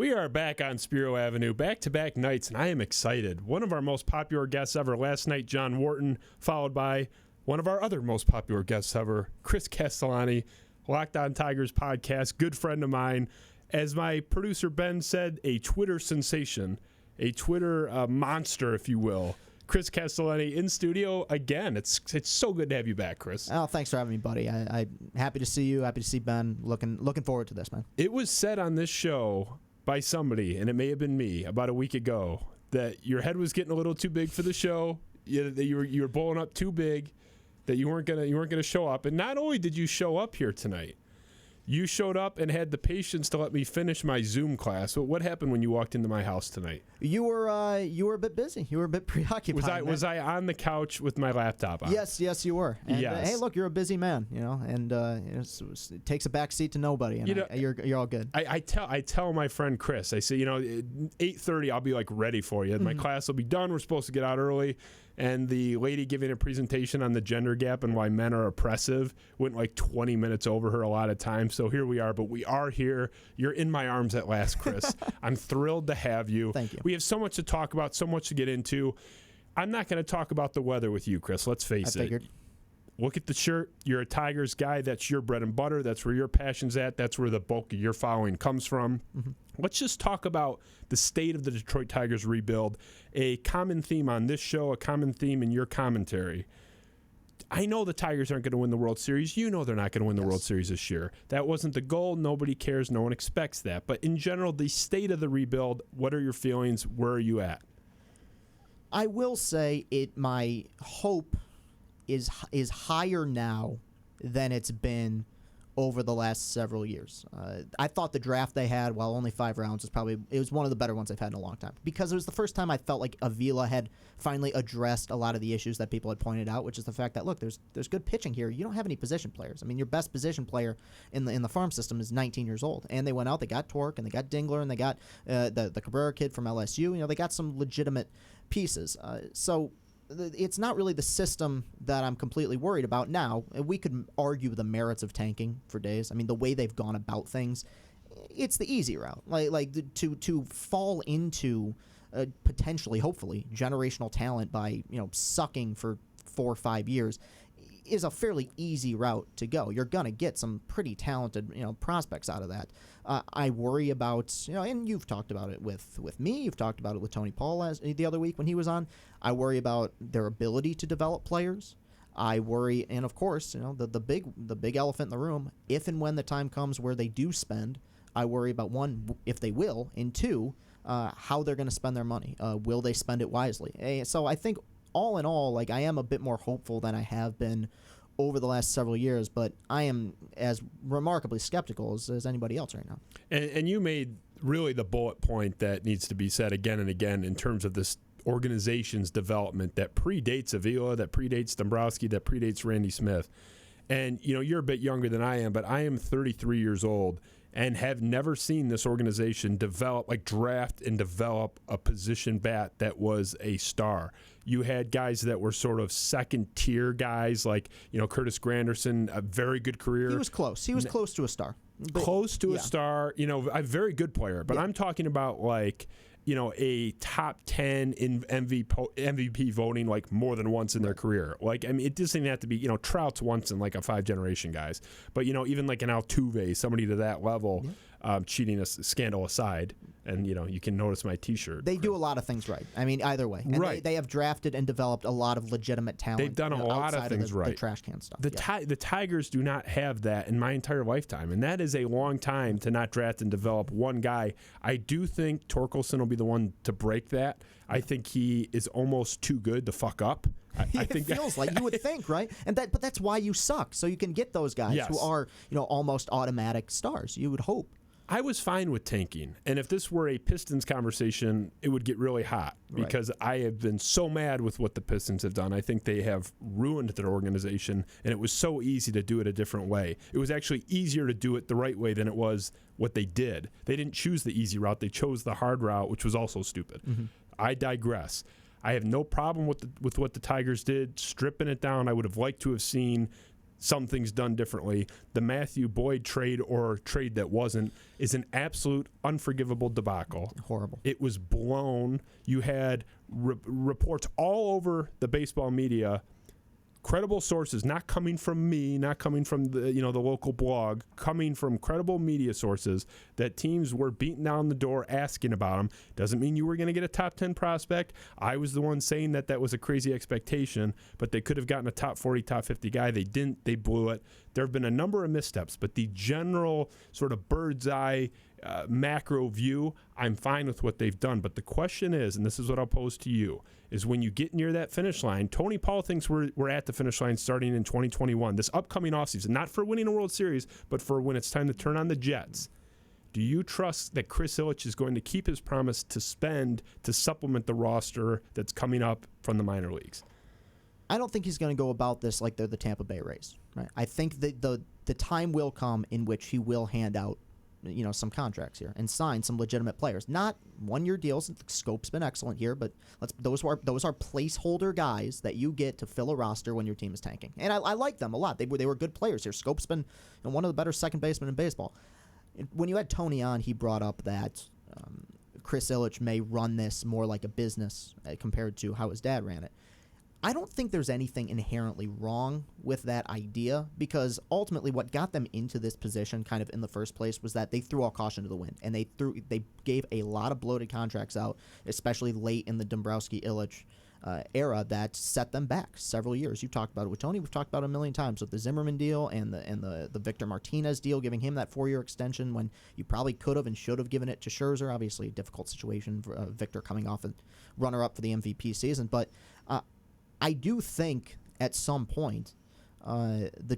We are back on Spiro Avenue, back-to-back nights, and I am excited. One of our most popular guests ever last night, John Wharton, followed by one of our other most popular guests ever, Chris Castellani, Locked On Tigers podcast, good friend of mine. As my producer Ben said, a Twitter sensation, a Twitter monster, if you will. Chris Castellani in studio again. It's so good to have you back, Chris. Oh, thanks for having me, buddy. I'm happy to see you. Happy to see Ben. Looking forward to this, man. It was said on this show by somebody, and it may have been me, about a week ago, that your head was getting a little too big for the show. That you were blowing up too big. That you weren't gonna show up. And not only did you show up here tonight, you showed up and had the patience to let me finish my Zoom class. So what happened when you walked into my house tonight? You were a bit busy. You were a bit preoccupied. Was I on the couch with my laptop on? Yes, you were. And, yes. Hey, look, you're a busy man, and it takes a back seat to nobody. And you're all good. I tell my friend Chris, I say, 8:30, I'll be like ready for you. My class will be done. We're supposed to get out early. And the lady giving a presentation on the gender gap and why men are oppressive went like 20 minutes over her a lot of times. So here we are, but we are here. You're in my arms at last, Chris. I'm thrilled to have you. Thank you. We have so much to talk about, so much to get into. I'm not going to talk about the weather with you, Chris. Let's face it. Look at the shirt. You're a Tigers guy. That's your bread and butter. That's where your passion's at. That's where the bulk of your following comes from. Let's just talk about the state of the Detroit Tigers rebuild. A common theme on this show, a common theme in your commentary. I know the Tigers aren't going to win the World Series. You know they're not going to win the World Series this year. That wasn't the goal. Nobody cares. No one expects that. But in general, the state of the rebuild, what are your feelings? Where are you at? I will say my hope is higher now than it's been over the last several years. I thought the draft they had, while only 5 rounds, was one of the better ones they've had in a long time, because it was the first time I felt like Avila had finally addressed a lot of the issues that people had pointed out, which is the fact that, look, there's good pitching here. You don't have any position players. I mean, your best position player in the farm system is 19 years old, and they went out, they got Torque, and they got Dingler, and they got the Cabrera kid from LSU. They got some legitimate pieces. So it's not really the system that I'm completely worried about now. We could argue the merits of tanking for days. I mean, the way they've gone about things, it's the easy route. To fall into potentially, hopefully, generational talent by sucking for 4 or 5 years is a fairly easy route to go. You're gonna get some pretty talented prospects out of that. I worry about and you've talked about it with me. You've talked about it with Tony Paul the other week when he was on. I worry about their ability to develop players. I worry, and of course, the big elephant in the room. If and when the time comes where they do spend, I worry about, one, if they will, and two, how they're going to spend their money. Will they spend it wisely? So I think, all in all, I am a bit more hopeful than I have been over the last several years, but I am as remarkably skeptical as anybody else right now. And you made really the bullet point that needs to be said again and again in terms of this organization's development that predates Avila, that predates Dombrowski, that predates Randy Smith. And, you're a bit younger than I am, but I am 33 years old and have never seen this organization draft and develop a position bat that was a star. You had guys that were sort of second-tier guys, like, Curtis Granderson, a very good career. He was close. He was close to a star. Close to a star. A very good player. But I'm talking about, a top 10 in MVP voting more than once in their career. It doesn't have to be, Trout's once in a 5-generation guys. But, even an Altuve, somebody to that level, cheating scandal aside. And, you can notice my T-shirt. They do a lot of things right. I mean, either way. And right. They have drafted and developed a lot of legitimate talent. They've done a lot of things right. The trash can stuff. The Tigers do not have that in my entire lifetime. And that is a long time to not draft and develop one guy. I do think Torkelson will be the one to break that. I think he is almost too good to fuck up. I think it feels like you would think, right? But that's why you suck. So you can get those guys who are, almost automatic stars. You would hope. I was fine with tanking, and if this were a Pistons conversation, it would get really hot because I have been so mad with what the Pistons have done. I think they have ruined their organization, and it was so easy to do it a different way. It was actually easier to do it the right way than it was what they did. They didn't choose the easy route. They chose the hard route, which was also stupid. I digress. I have no problem with what the Tigers did, stripping it down. I would have liked to have seen some things done differently. The Matthew Boyd trade, or trade that wasn't, is an absolute unforgivable debacle. Horrible. It was blown. You had reports all over the baseball media, credible sources, not coming from me, not coming from the local blog, coming from credible media sources, that teams were beating down the door asking about him. Doesn't mean you were going to get a top 10 prospect. I was the one saying that was a crazy expectation, but they could have gotten a top 40, top 50 guy. They didn't. They blew it. There have been a number of missteps, but the general sort of bird's eye macro view, I'm fine with what they've done. But the question is, and this is what I'll pose to you, is when you get near that finish line, Tony Paul thinks we're at the finish line starting in 2021, this upcoming offseason, not for winning a World Series, but for when it's time to turn on the Jets. Do you trust that Chris Ilitch is going to keep his promise to spend to supplement the roster that's coming up from the minor leagues? I don't think he's going to go about this like they're the Tampa Bay Rays. Right? I think that the time will come in which he will hand out some contracts here and sign some legitimate players. Not one-year deals. The scope's been excellent here, but those are placeholder guys that you get to fill a roster when your team is tanking. And I like them a lot. They were good players here. Scope's been one of the better second basemen in baseball. When you had Tony on, he brought up that Chris Ilitch may run this more like a business compared to how his dad ran it. I don't think there's anything inherently wrong with that idea, because ultimately what got them into this position kind of in the first place was that they threw all caution to the wind, and they gave a lot of bloated contracts out, especially late in the Dombrowski-Ilitch era, that set them back several years. You talked about it with Tony. We've talked about it a million times with the Zimmerman deal and the Victor Martinez deal, giving him that 4-year extension when you probably could have and should have given it to Scherzer. Obviously, a difficult situation for Victor coming off a runner-up for the MVP season, but I do think at some point the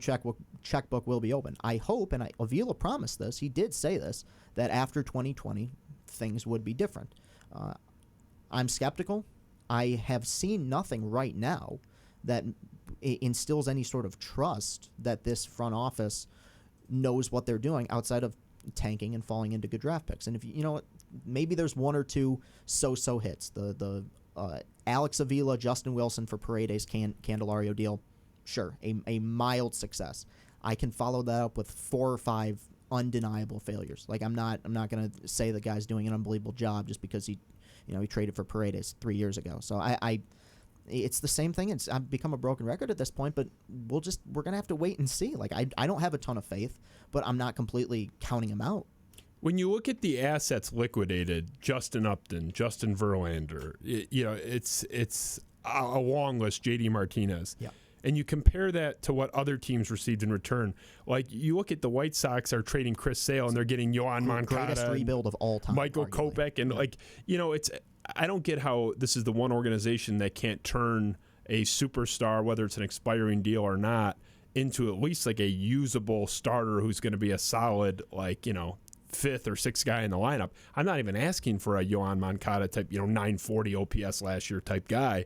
checkbook will be open. I hope, and Avila promised this, he did say this, that after 2020 things would be different. I'm skeptical. I have seen nothing right now that instills any sort of trust that this front office knows what they're doing outside of tanking and falling into good draft picks. And if maybe there's one or two so-so hits. The Alex Avila, Justin Wilson for Paredes Candelario deal, sure, a mild success. I can follow that up with 4 or 5 undeniable failures. Like I'm not going to say the guy's doing an unbelievable job just because he traded for Paredes 3 years ago. So it's the same thing. I've become a broken record at this point, but we're going to have to wait and see. Like I don't have a ton of faith, but I'm not completely counting him out. When you look at the assets liquidated, Justin Upton, Justin Verlander, it's a long list, JD Martinez. Yeah. And you compare that to what other teams received in return. Like, you look at the White Sox are trading Chris Sale, and they're getting Yohan Moncada. Greatest rebuild of all time. Michael Kopech. And, I don't get how this is the one organization that can't turn a superstar, whether it's an expiring deal or not, into at least like a usable starter who's going to be a solid, 5th or 6th guy in the lineup. I'm not even asking for a Yohan Moncada type, 940 OPS last year type guy.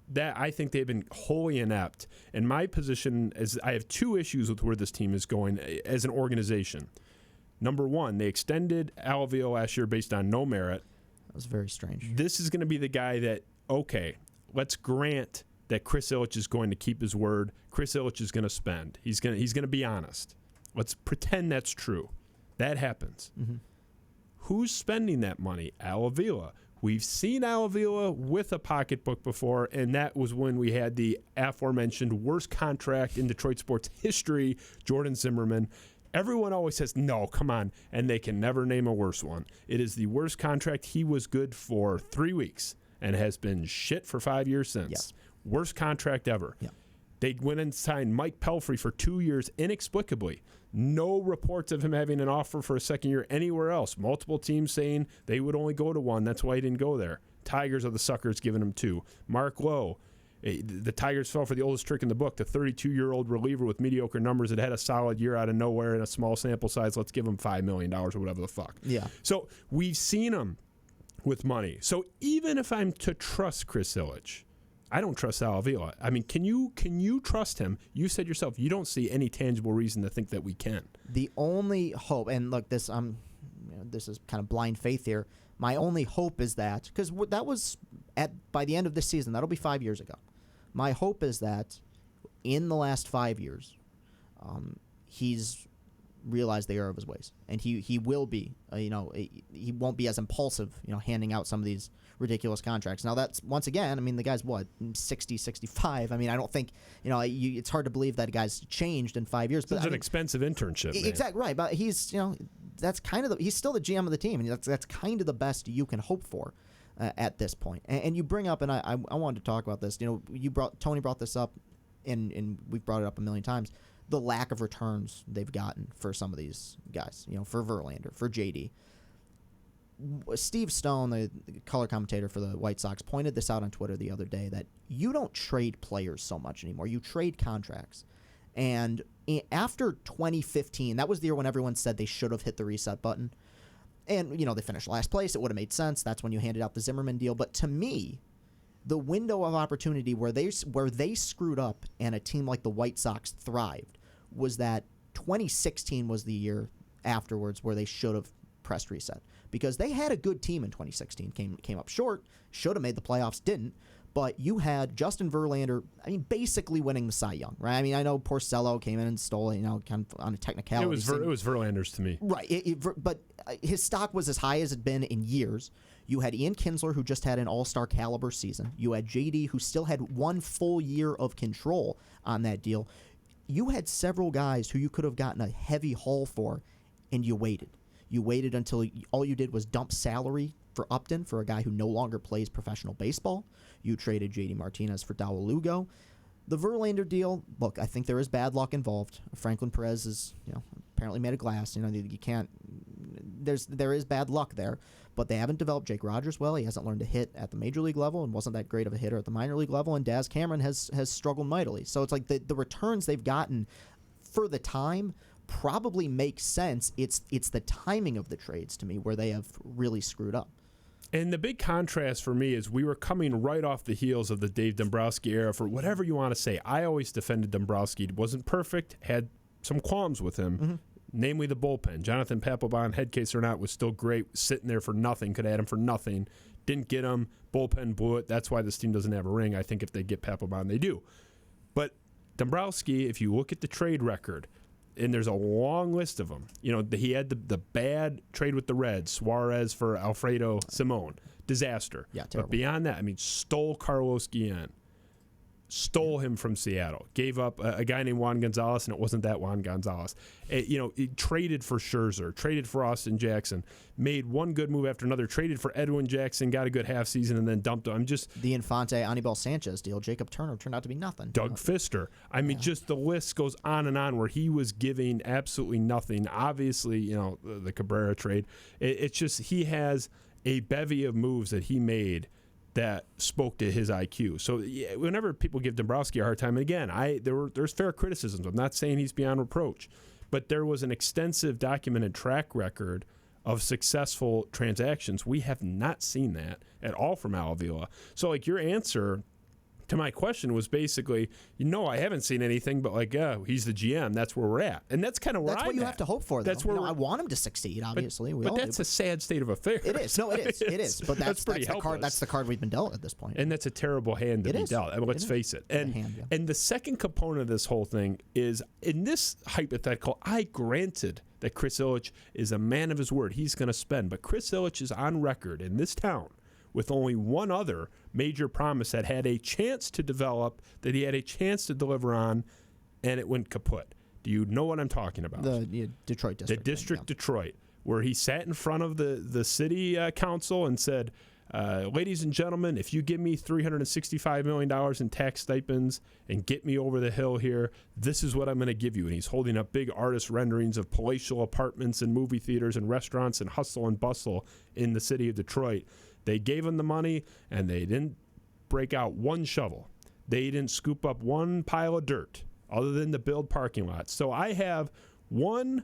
That I think they've been wholly inept. And my position is I have 2 issues with where this team is going as an organization. Number one, they extended Al Avila last year based on no merit. That was very strange. This is going to be the guy that, okay, let's grant that Chris Ilitch is going to keep his word. Chris Ilitch is going to spend. He's going to be honest. Let's pretend that's true. That happens. Mm-hmm. Who's spending that money? Al Avila. We've seen Al Avila with a pocketbook before, and that was when we had the aforementioned worst contract in Detroit sports history, Jordan Zimmerman. Everyone always says, no, come on, and they can never name a worse one. It is the worst contract. He was good for 3 weeks and has been shit for 5 years since. Yeah. Worst contract ever. Yeah. They went and signed Mike Pelfrey for 2 years inexplicably. No reports of him having an offer for a second year anywhere else. Multiple teams saying they would only go to one. That's why he didn't go there. Tigers are the suckers giving him 2. Mark Lowe, the Tigers fell for the oldest trick in the book, the 32-year-old reliever with mediocre numbers that had a solid year out of nowhere in a small sample size. Let's give him $5 million or whatever the fuck. Yeah. So we've seen him with money. So even if I'm to trust Chris Ilitch, I don't trust Al Avila. I mean, can you trust him? You said yourself you don't see any tangible reason to think that we can. The only hope, and look, this is kind of blind faith here. My only hope is that, because that was by the end of this season, that'll be 5 years ago. My hope is that in the last 5 years, he's realized the error of his ways, and he will be, he won't be as impulsive, handing out some of these ridiculous contracts. Now that's, once again, I mean, the guy's 60, 65. I mean, I don't think, it's hard to believe that guy's changed in 5 years. But it's an expensive internship, man. Exactly right, but he's, that's kind of he's still the GM of the team, and that's kind of the best you can hope for at this point. And you bring up, and I wanted to talk about this. Tony brought this up, and we've brought it up a million times. The lack of returns they've gotten for some of these guys, for Verlander, for JD. Steve Stone, the color commentator for the White Sox, pointed this out on Twitter the other day, that you don't trade players so much anymore. You trade contracts. And after 2015, that was the year when everyone said they should have hit the reset button. And, they finished last place. It would have made sense. That's when you handed out the Zimmerman deal. But to me, the window of opportunity where they screwed up and a team like the White Sox thrived was that 2016 was the year afterwards where they should have pressed reset, because they had a good team in 2016, came up short, should have made the playoffs, didn't. But you had Justin Verlander, basically winning the Cy Young, right? I know Porcello came in and stole it, kind of on a technicality. It was Verlander's to me. Right, but his stock was as high as it had been in years. You had Ian Kinsler, who just had an all-star caliber season. You had JD, who still had one full year of control on that deal. You had several guys who you could have gotten a heavy haul for, and you waited. You waited until all you did was dump salary for Upton, for a guy who no longer plays professional baseball. You traded JD Martinez for Dawel Lugo. The Verlander deal, look, I think there is bad luck involved. Franklin Perez is, apparently made of glass. You can't. There is bad luck there, but they haven't developed Jake Rogers well. He hasn't learned to hit at the major league level and wasn't that great of a hitter at the minor league level. And Daz Cameron has struggled mightily. So it's like the returns they've gotten for the time probably make sense. It's the timing of the trades, to me, where they have really screwed up. And the big contrast for me is we were coming right off the heels of the Dave Dombrowski era, for whatever you want to say. I always defended Dombrowski. It wasn't perfect, had some qualms with him, namely the bullpen. Jonathan Papelbon, head case or not, was still great, sitting there for nothing, could have had him for nothing. Didn't get him. Bullpen blew it. That's why this team doesn't have a ring. I think if they get Papelbon, they do. But Dombrowski, if you look at the trade record, and there's a long list of them. He had the bad trade with the Reds, Suarez for Alfredo Simon. Disaster. Yeah, terrible. But beyond that, stole Carlos Guillen. Stole him from Seattle. Gave up a guy named Juan Gonzalez, and it wasn't that Juan Gonzalez. He traded for Scherzer, traded for Austin Jackson, made one good move after another, traded for Edwin Jackson, got a good half season, and then dumped him. The Infante Anibal Sanchez deal, Jacob Turner, turned out to be nothing. Doug Fister. Just the list goes on and on, where he was giving absolutely nothing. Obviously, the Cabrera trade. It's just he has a bevy of moves that he made that spoke to his IQ. So whenever people give Dombrowski a hard time, and again, there's fair criticisms. I'm not saying he's beyond reproach, but there was an extensive documented track record of successful transactions. We have not seen that at all from Al Avila. So your answer to my question was basically, I haven't seen anything, but he's the GM. That's where we're at, and that's kind of where that's what you have to hope for. Though. That's where I want him to succeed. Obviously, but that's a sad state of affairs. It is. No, it is. It is. But that's pretty helpless. That's the card we've been dealt at this point. And that's a terrible hand to be dealt. Let's face it. And the second component of this whole thing is, in this hypothetical, I granted that Chris Ilitch is a man of his word. He's going to spend, but Chris Ilitch is on record in this town with only one other major promise that had a chance to develop, that he had a chance to deliver on, and it went kaput. Do you know what I'm talking about? The Detroit district. The district Detroit, where he sat in front of the city council and said, ladies and gentlemen, if you give me $365 million in tax stipends and get me over the hill here, this is what I'm going to give you. And he's holding up big artist renderings of palatial apartments and movie theaters and restaurants and hustle and bustle in the city of Detroit. They gave him the money, and they didn't break out one shovel. They didn't scoop up one pile of dirt other than to build parking lots. So I have one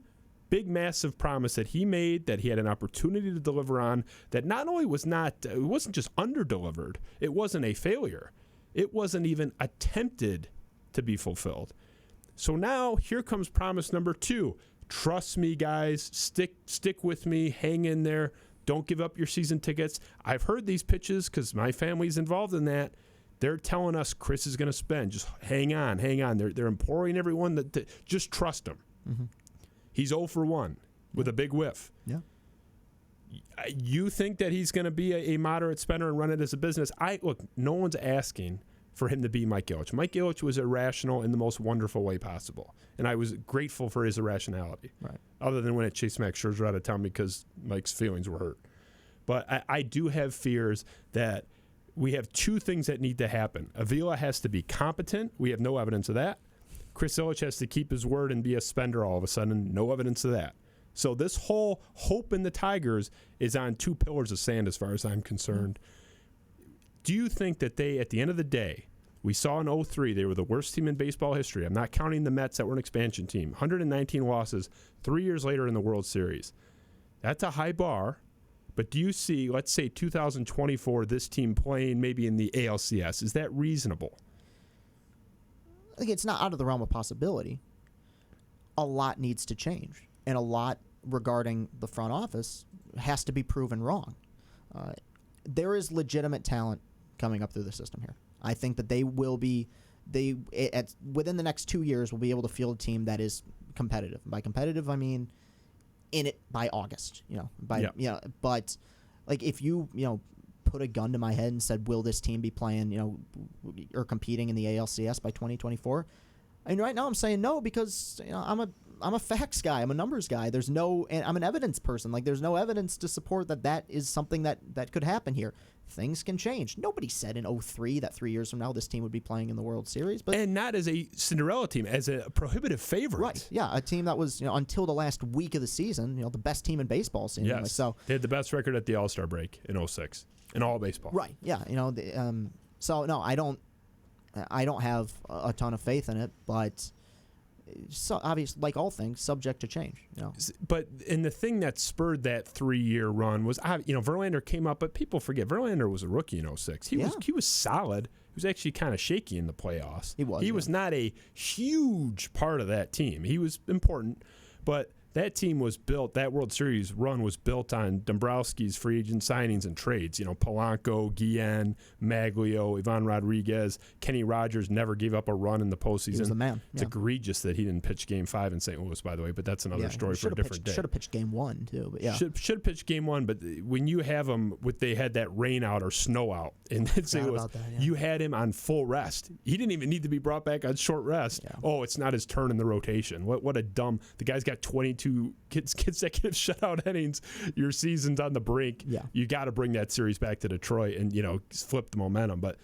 big, massive promise that he made, that he had an opportunity to deliver on, that not only it wasn't just under-delivered, it wasn't a failure. It wasn't even attempted to be fulfilled. So now here comes promise number 2. Trust me, guys. Stick with me. Hang in there. Don't give up your season tickets. I've heard these pitches because my family's involved in that. They're telling us Chris is going to spend. Just hang on. They're imploring everyone to just trust him. Mm-hmm. He's 0 for 1 with a big whiff. Yeah. You think that he's going to be a moderate spender and run it as a business? Look, no one's asking for him to be Mike Ilitch. Mike Ilitch was irrational in the most wonderful way possible, and I was grateful for his irrationality. Right. Other than when it chased Max Scherzer out of town because Mike's feelings were hurt. But I do have fears that we have two things that need to happen. Avila has to be competent. We have no evidence of that. Chris Ilitch has to keep his word and be a spender all of a sudden. No evidence of that. So this whole hope in the Tigers is on two pillars of sand as far as I'm concerned. Do you think that they, at the end of the day, we saw in 2003, they were the worst team in baseball history. I'm not counting the Mets that were an expansion team. 119 losses 3 years later in the World Series. That's a high bar. But do you see, let's say 2024, this team playing maybe in the ALCS? Is that reasonable? I think it's not out of the realm of possibility. A lot needs to change. And a lot regarding the front office has to be proven wrong. There is legitimate talent coming up through the system here. I think that they will be, within the next 2 years, will be able to field a team that is competitive. By competitive, I mean in it by August. But like if you put a gun to my head and said, will this team be playing or competing in the ALCS by 2024? And right now I'm saying no because I'm a facts guy. I'm a numbers guy. And I'm an evidence person. Like there's no evidence to support that is something that could happen here. Things can change. Nobody said in 2003 that 3 years from now this team would be playing in the World Series, and not as a Cinderella team, as a prohibitive favorite. Right? Yeah, a team that was until the last week of the season, the best team in baseball. Seemingly. Yes. So they had the best record at the All-Star break in 2006 in all baseball. Right. Yeah. So no, I don't have a ton of faith in it, but. So obviously, like all things, subject to change. But the thing that spurred that 3-year run was, Verlander came up, but people forget Verlander was a rookie in 2006. He was solid. He was actually kind of shaky in the playoffs. He was not a huge part of that team. He was important, but that team was built. That World Series run was built on Dombrowski's free agent signings and trades. Polanco, Guillen, Maglio, Ivan Rodriguez, Kenny Rogers never gave up a run in the postseason. He was the man. It's egregious that he didn't pitch Game 5 in St. Louis, by the way. But that's another story for a different day. Should have pitched Game 1 too. But yeah, should have pitched Game 1. But when you have him, they had that rain out or snow out in St. Louis, you had him on full rest. He didn't even need to be brought back on short rest. Yeah. Oh, it's not his turn in the rotation. What a dumb. The guy's got 22 consecutive shutout innings. Your season's on the brink. Yeah. You got to bring that series back to Detroit and flip the momentum. But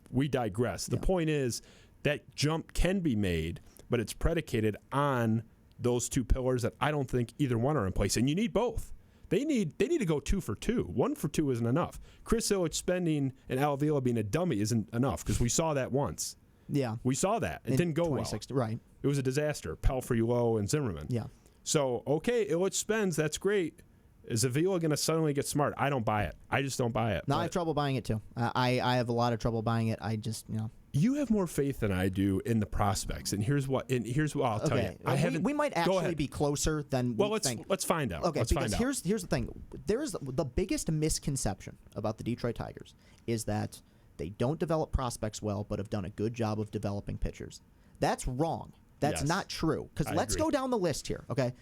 we digress. The point is that jump can be made, but it's predicated on those two pillars that I don't think either one are in place. And you need both. They need to go 2 for 2. 1 for 2 isn't enough. Chris Ilitch spending and Al Avila being a dummy isn't enough because we saw that once. Yeah. We saw that. It didn't go well. Right. It was a disaster. Pelfrey, Lowe, and Zimmerman. Yeah. So, okay, Ilitch spends. That's great. Is Avila going to suddenly get smart? I don't buy it. I just don't buy it. No, I have trouble buying it, too. I have a lot of trouble buying it. I just, You have more faith than I do in the prospects, and here's what I'll tell you. We might actually be closer than we think. Let's find out. Okay, here's the thing. There is the biggest misconception about the Detroit Tigers is that they don't develop prospects well, but have done a good job of developing pitchers. That's wrong. That's not true. Because let's go down the list here, okay?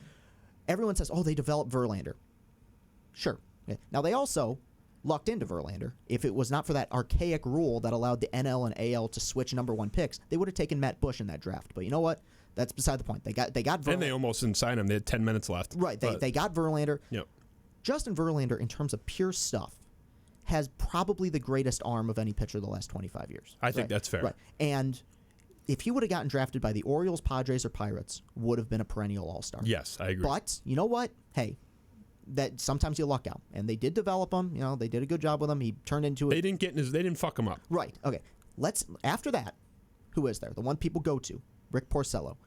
Everyone says, they developed Verlander. Sure. Okay. Now, they also lucked into Verlander. If it was not for that archaic rule that allowed the NL and AL to switch number 1 picks, they would have taken Matt Bush in that draft. But you know what? That's beside the point. They got Verlander. And they almost didn't sign him. They had 10 minutes left. Right. They got Verlander. Yep. Justin Verlander, in terms of pure stuff, has probably the greatest arm of any pitcher of the last 25 years. I think that's fair. Right. And if he would have gotten drafted by the Orioles, Padres, or Pirates, would have been a perennial all-star. Yes, I agree. But you know what? Hey, that sometimes you luck out, and they did develop him. They did a good job with him. He turned into They didn't fuck him up. Right. Okay. After that, who is there? The one people go to, Rick Porcello.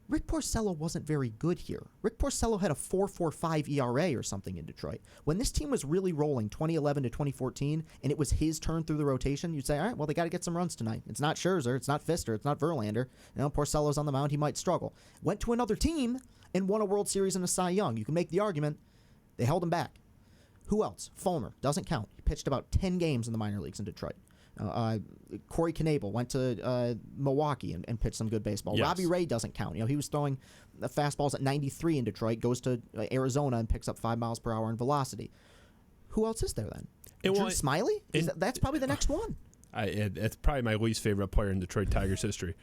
Rick Porcello wasn't very good here. Rick Porcello had a 4.45 ERA or something in Detroit. When this team was really rolling 2011 to 2014, and it was his turn through the rotation, you'd say, all right, well, they got to get some runs tonight. It's not Scherzer, it's not Pfister, it's not Verlander. Porcello's on the mound, he might struggle. Went to another team and won a World Series and a Cy Young. You can make the argument they held him back. Who else? Fulmer. Doesn't count. He pitched about 10 games in the minor leagues in Detroit. Corey Knebel went to Milwaukee and pitched some good baseball. Yes. Robbie Ray doesn't count. He was throwing fastballs at 93 in Detroit, goes to Arizona and picks up 5 miles per hour in velocity. Who else is there then? Drew Smiley? That's probably the next one. It's probably my least favorite player in Detroit Tigers history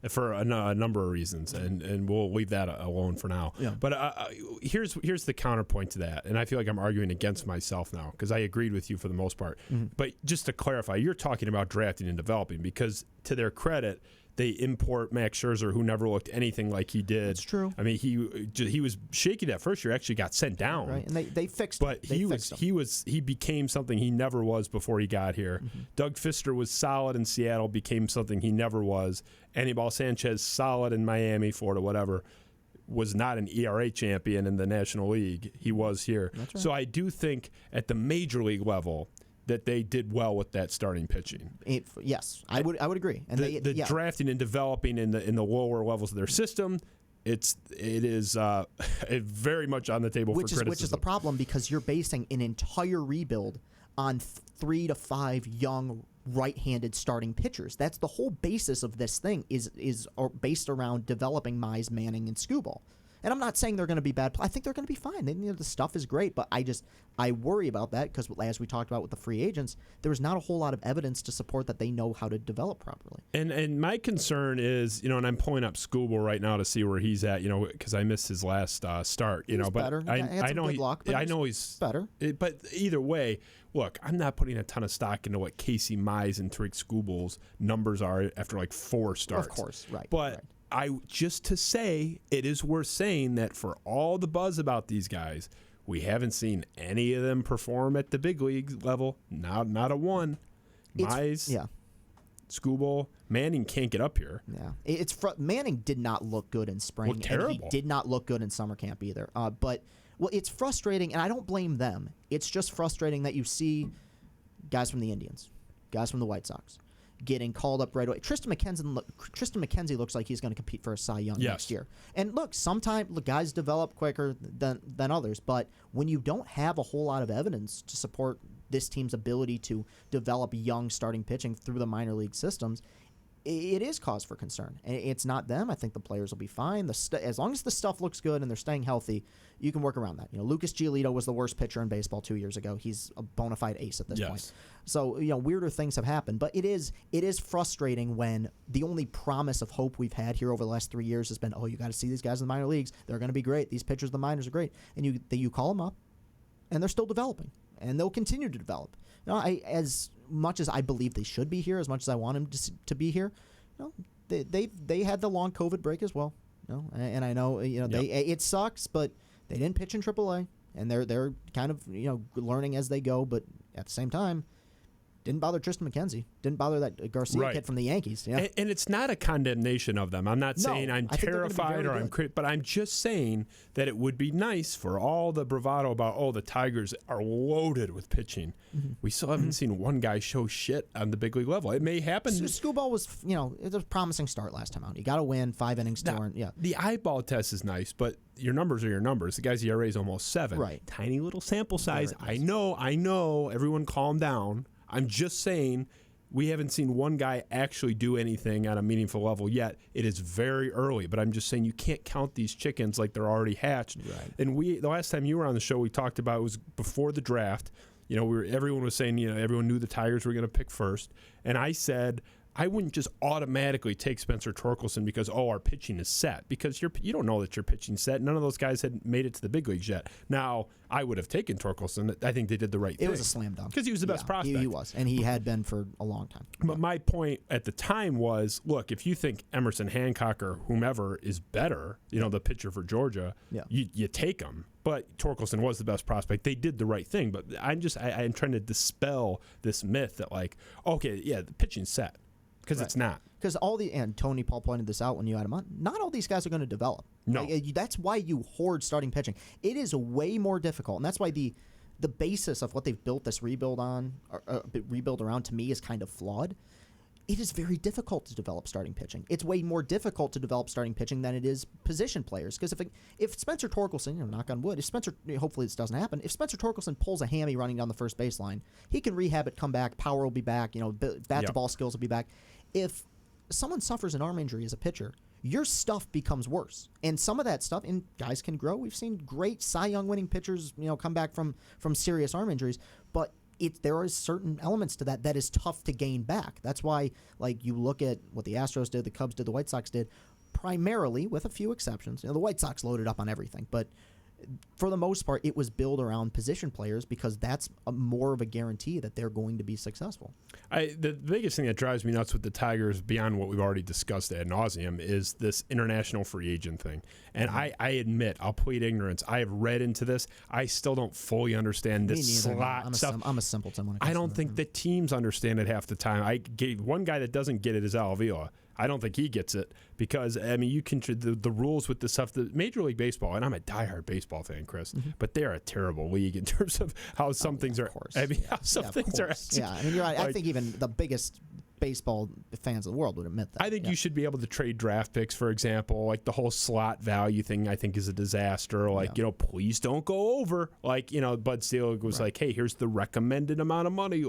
for a number of reasons, and we'll leave that alone for now. Yeah. But here's the counterpoint to that, and I feel like I'm arguing against myself now because I agreed with you for the most part. Mm-hmm. But just to clarify, you're talking about drafting and developing because, to their credit, they import Max Scherzer, who never looked anything like he did. That's true. I mean, he was shaky that first year. Actually, got sent down. Right, and they fixed. But he became something he never was before he got here. Mm-hmm. Doug Fister was solid in Seattle, became something he never was. Anibal Sanchez, solid in Miami, Florida, whatever. Was not an ERA champion in the National League. He was here. That's right. So I do think at the major league level that they did well with that starting pitching. Yes, I would agree. And the drafting and developing in the lower levels of their system, it is very much on the table for criticism. Which is the problem because you're basing an entire rebuild on 3 to 5 young right-handed starting pitchers. That's the whole basis of this thing is based around developing Mize, Manning, and Skubal. And I'm not saying they're going to be bad. I think they're going to be fine. The stuff is great, but I worry about that because, as we talked about with the free agents, there was not a whole lot of evidence to support that they know how to develop properly. And my concern is, and I'm pulling up Skubal right now to see where he's at, because I missed his last start, He's but better. I know he's better. But either way, look, I'm not putting a ton of stock into what Casey Mize and Tariq Skubal's numbers are after like 4 starts. Of course, right. But just to say, it is worth saying that for all the buzz about these guys, we haven't seen any of them perform at the big league level. Not a one. Mize, Skubal, Manning can't get up here. Yeah, Manning did not look good in spring. Looked terrible. And he did not look good in summer camp either. But it's frustrating, and I don't blame them. It's just frustrating that you see guys from the Indians, guys from the White Sox, getting called up right away. Tristan McKenzie looks like he's going to compete for a Cy Young next year. And look, sometimes guys develop quicker than others, but when you don't have a whole lot of evidence to support this team's ability to develop young starting pitching through the minor league systems, it is cause for concern. And it's not them. I think the players will be fine. As long as the stuff looks good and they're staying healthy, you can work around that. Lucas Giolito was the worst pitcher in baseball 2 years ago. He's a bona fide ace at this point. So, weirder things have happened. But it is frustrating when the only promise of hope we've had here over the last 3 years has been, you got to see these guys in the minor leagues. They're going to be great. These pitchers in the minors are great. And you call them up, and they're still developing. And they'll continue to develop. As much as I believe they should be here, as much as I want them to be here, they had the long COVID break as well. And I know it sucks, but they didn't pitch in AAA, and they're kind of learning as they go. But at the same time, didn't bother Tristan McKenzie, didn't bother that Garcia kid from the Yankees. Yeah. And it's not a condemnation of them. I'm not saying I'm terrified or but I'm just saying that it would be nice for all the bravado about, the Tigers are loaded with pitching. Mm-hmm. We still haven't seen one guy show shit on the big league level. It may happen. Skubal was, it was a promising start last time out. You got to win 5 innings to earn. Yeah. The eyeball test is nice, but your numbers are your numbers. The guy's ERA is almost 7. Right. Tiny little sample size. I know. Everyone calm down. I'm just saying we haven't seen one guy actually do anything on a meaningful level yet. It is very early, but I'm just saying you can't count these chickens like they're already hatched. Right. And the last time you were on the show, we talked about it was before the draft. Everyone was saying, everyone knew the Tigers were going to pick first. And I said, I wouldn't just automatically take Spencer Torkelson because, our pitching is set. Because you don't know that your pitching's set. None of those guys had made it to the big leagues yet. Now, I would have taken Torkelson. I think they did the right thing. It was a slam dunk. Because he was the best prospect. He was, and he had been for a long time. But my point at the time was, look, if you think Emerson Hancock or whomever is better, the pitcher for Georgia, you take him. But Torkelson was the best prospect. They did the right thing. But I'm trying to dispel this myth that, the pitching's set. Because it's not. Because and Tony Paul pointed this out when you had him on, not all these guys are going to develop. No. That's why you hoard starting pitching. It is way more difficult, and that's why the basis of what they've built this rebuild around, to me, is kind of flawed. it is very difficult to develop starting pitching. It's way more difficult to develop starting pitching than it is position players. Because if Spencer Torkelson, knock on wood, hopefully this doesn't happen, if Spencer Torkelson pulls a hammy running down the first baseline, he can rehab it, come back, power will be back, bat to ball skills will be back. If someone suffers an arm injury as a pitcher, your stuff becomes worse. And some of that stuff, and guys can grow. We've seen great Cy Young winning pitchers, come back from serious arm injuries, but there are certain elements to that is tough to gain back. That's why, you look at what the Astros did, the Cubs did, the White Sox did, primarily, with a few exceptions. The White Sox loaded up on everything, but for the most part, it was built around position players because that's more of a guarantee that they're going to be successful. The biggest thing that drives me nuts with the Tigers, beyond what we've already discussed ad nauseum, is this international free agent thing. And I admit, I'll plead ignorance. I have read into this. I still don't fully understand this slot stuff. I'm a simpleton when it comes I don't think the teams understand it half the time. One guy that doesn't get it is Al Avila. I don't think he gets it because, you can the rules with the stuff. The Major League Baseball, and I'm a diehard baseball fan, Chris, but they're a terrible league in terms of how some things are. How some things are. Yeah, you're right. I think even the biggest baseball fans of the world would admit that. I think you should be able to trade draft picks, for example. The whole slot value thing, I think, is a disaster. Please don't go over. Bud Selig was hey, here's the recommended amount of money.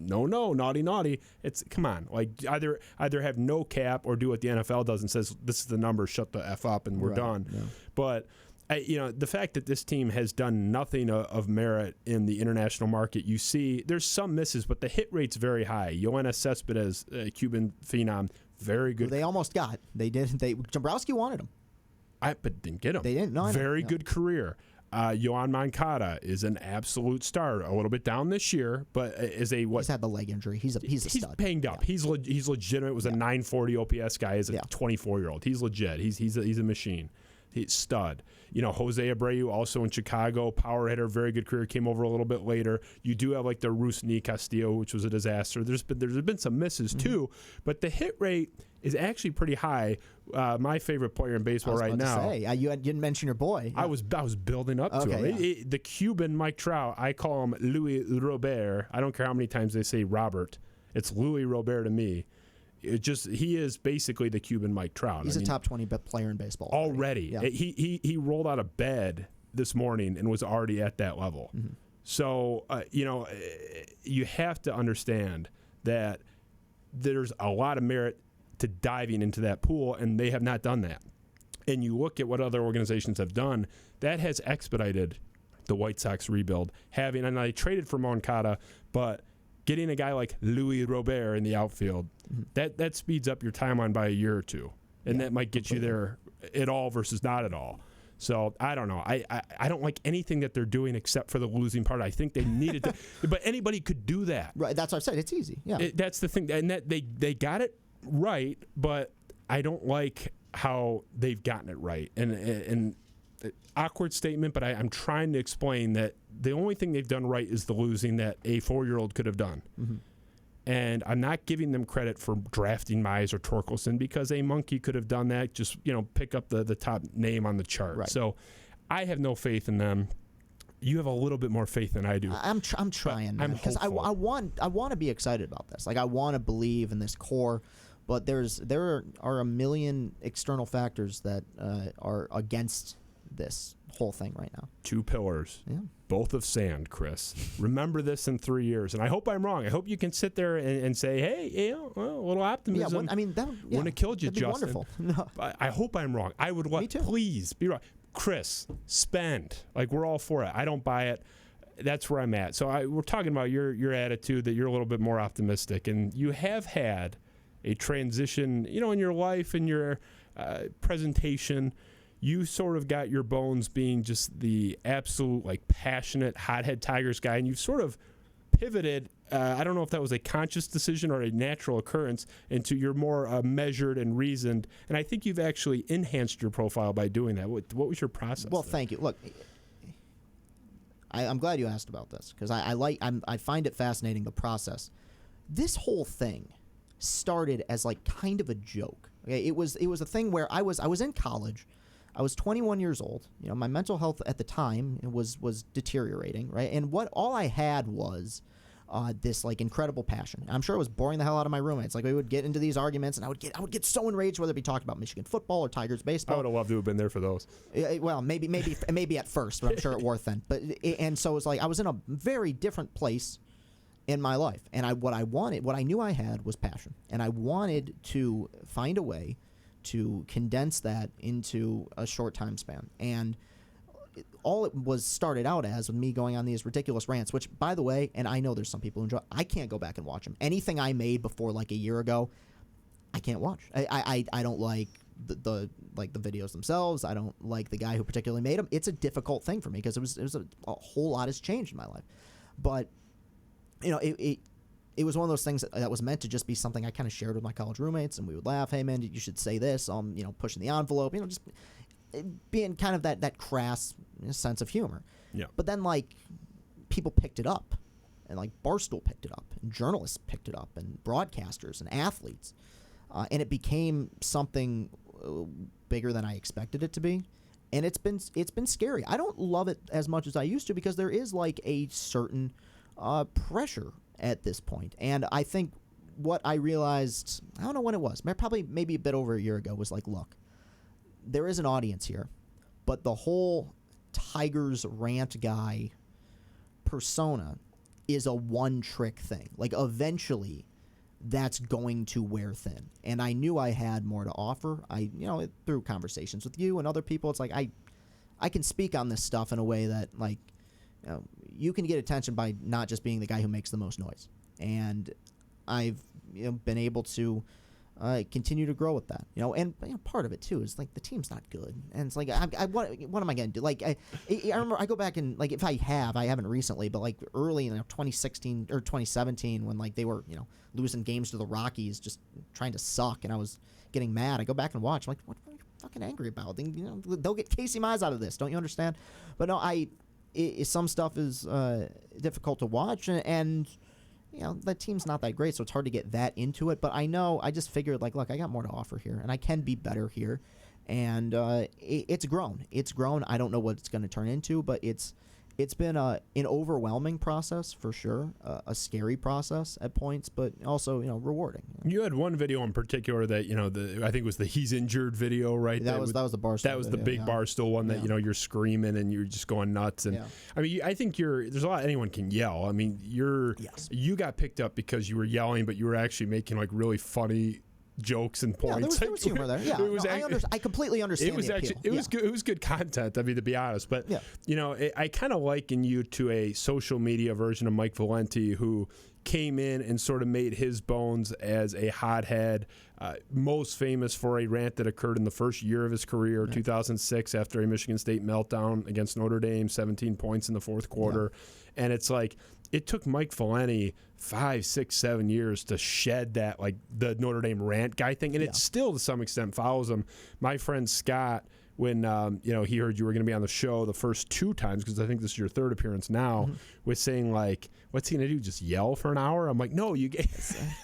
No, naughty. It's come on. Either have no cap or do what the NFL does and says this is the number. Shut the F up and we're done. Yeah. But. The fact that this team has done nothing of merit in the international market, you see there's some misses, but the hit rate's very high. Yoenis Cespedes, Cuban phenom, very good. They almost got. They did. Dombrowski wanted him. But didn't get him. They didn't. No, very good career. Yoan Moncada is an absolute star. A little bit down this year, but is a what? He's had the leg injury. He's a stud. He's banged up. Yeah. He's legitimate. Was a 940 OPS guy as a 24-year-old. He's legit. He's a machine. He's stud. Jose Abreu, also in Chicago, power hitter, very good career, came over a little bit later. You do have the Rusney Castillo, which was a disaster. There's been some misses too, but the hit rate is actually pretty high. My favorite player in baseball right now. You didn't mention your boy. I was building up to him. Yeah. The Cuban Mike Trout, I call him Louis Robert. I don't care how many times they say Robert. It's Louis Robert to me. He is basically the Cuban Mike Trout. He's a top 20 player in baseball already. Yeah. He rolled out of bed this morning and was already at that level. Mm-hmm. So you have to understand that there's a lot of merit to diving into that pool, and they have not done that. And you look at what other organizations have done, that has expedited the White Sox rebuild. And I traded for Moncada, but getting a guy like Louis Robert in the outfield, that speeds up your timeline by a year or two, and that might get you there at all versus not at all. So I don't know. I don't like anything that they're doing except for the losing part. I think they needed to, but anybody could do that. Right. That's what I said. It's easy. Yeah. That's the thing, and that they got it right, but I don't like how they've gotten it right. And awkward statement, but I'm trying to explain that the only thing they've done right is the losing that a 4-year-old could have done. Mm-hmm. And I'm not giving them credit for drafting Mize or Torkelson because a monkey could have done that. Just pick up the top name on the chart. Right. So I have no faith in them. You have a little bit more faith than I do. I'm trying, man, because I want to be excited about this. I want to believe in this core, but there are a million external factors that are against this whole thing right now. 2 pillars, both of sand, Chris. Remember this in 3 years, and I hope I'm wrong. I hope you can sit there and say, "Hey, a little optimism." Yeah, that wouldn't have killed you, Justin. Wonderful. No. I hope I'm wrong. I would please be wrong. Chris, spend. We're all for it. I don't buy it. That's where I'm at. So we're talking about your attitude that you're a little bit more optimistic, and you have had a transition, in your life and your presentation. You sort of got your bones being just the absolute passionate hothead Tigers guy, and you've sort of pivoted. I don't know if that was a conscious decision or a natural occurrence into you're more measured and reasoned, and I think you've actually enhanced your profile by doing that. What was your process? Well, thank you. Look, I'm glad you asked about this because I find it fascinating, the process. This whole thing started as kind of a joke. Okay, it was a thing where I was in college. I was 21 years old. My mental health at the time was deteriorating, right? And all I had was this like incredible passion. I'm sure it was boring the hell out of my roommates. Like we would get into these arguments, and I would get so enraged whether it be talking about Michigan football or Tigers baseball. I would have loved to have been there for those. Well, maybe at first, but I'm sure at Worth then. But and so it was like I was in a very different place in my life, and what I knew I had was passion, and I wanted to find a way to condense that into a short time span. And all it was started out as with me going on these ridiculous rants, which, by the way, and I know there's some people who enjoy, I can't go back and watch them. Anything I made before like a year ago, I can't watch. I don't like the videos themselves. I don't like the guy who particularly made them. It's a difficult thing for me because it was a whole lot has changed in my life. But you know, it was one of those things that was meant to just be something I kind of shared with my college roommates, and we would laugh. Hey man, you should say this. You know, pushing the envelope. You know, just being kind of that crass sense of humor. Yeah. But then like people picked it up, and like Barstool picked it up, and journalists picked it up, and broadcasters and athletes, and it became something bigger than I expected it to be. And it's been scary. I don't love it as much as I used to because there is like a certain pressure at this point. And I think what I realized, I don't know when it was, maybe a bit over a year ago, was like, look, there is an audience here, but the whole Tigers rant guy persona is a one-trick thing. Like, eventually, that's going to wear thin. And I knew I had more to offer. Through conversations with you and other people, it's like I can speak on this stuff in a way that, like, you can get attention by not just being the guy who makes the most noise. And I've been able to continue to grow with that. And part of it too is like the team's not good, and it's like what am I going to do? Like I remember I go back and like if I haven't recently, but like early in 2016 or 2017 when like they were losing games to the Rockies, just trying to suck, and I was getting mad. I go back and watch. I'm like, what are you fucking angry about? They'll get Casey Mize out of this. Don't you understand? But no, some stuff is difficult to watch, and the team's not that great, so it's hard to get that into it. But I just figured, like, look, I got more to offer here, and I can be better here. And it's grown. It's grown. I don't know what it's going to turn into, but it's been an overwhelming process for sure, a scary process at points, but also rewarding. You had one video in particular that I think it was the he's injured video, right? That was the Barstool. That was video, the big Barstool one that you're screaming and you're just going nuts. And I mean, I think there's a lot anyone can yell. I mean, you got picked up because you were yelling, but you were actually making like really funny jokes and points. There was humor there. Yeah, I completely understand. It was good content. I mean, to be honest, but I kind of liken you to a social media version of Mike Valenti, who came in and sort of made his bones as a hothead, most famous for a rant that occurred in the first year of his career, 2006, after a Michigan State meltdown against Notre Dame, 17 points in the fourth quarter. Yeah. And it's like, it took Mike Valenti 5, 6, 7 years to shed that, like the Notre Dame rant guy thing, and it still to some extent follows him. My friend Scott, when he heard you were going to be on the show the first 2 times, because I think this is your 3rd appearance now, was saying like, "What's he going to do? Just yell for an hour?" I'm like, "No, you get."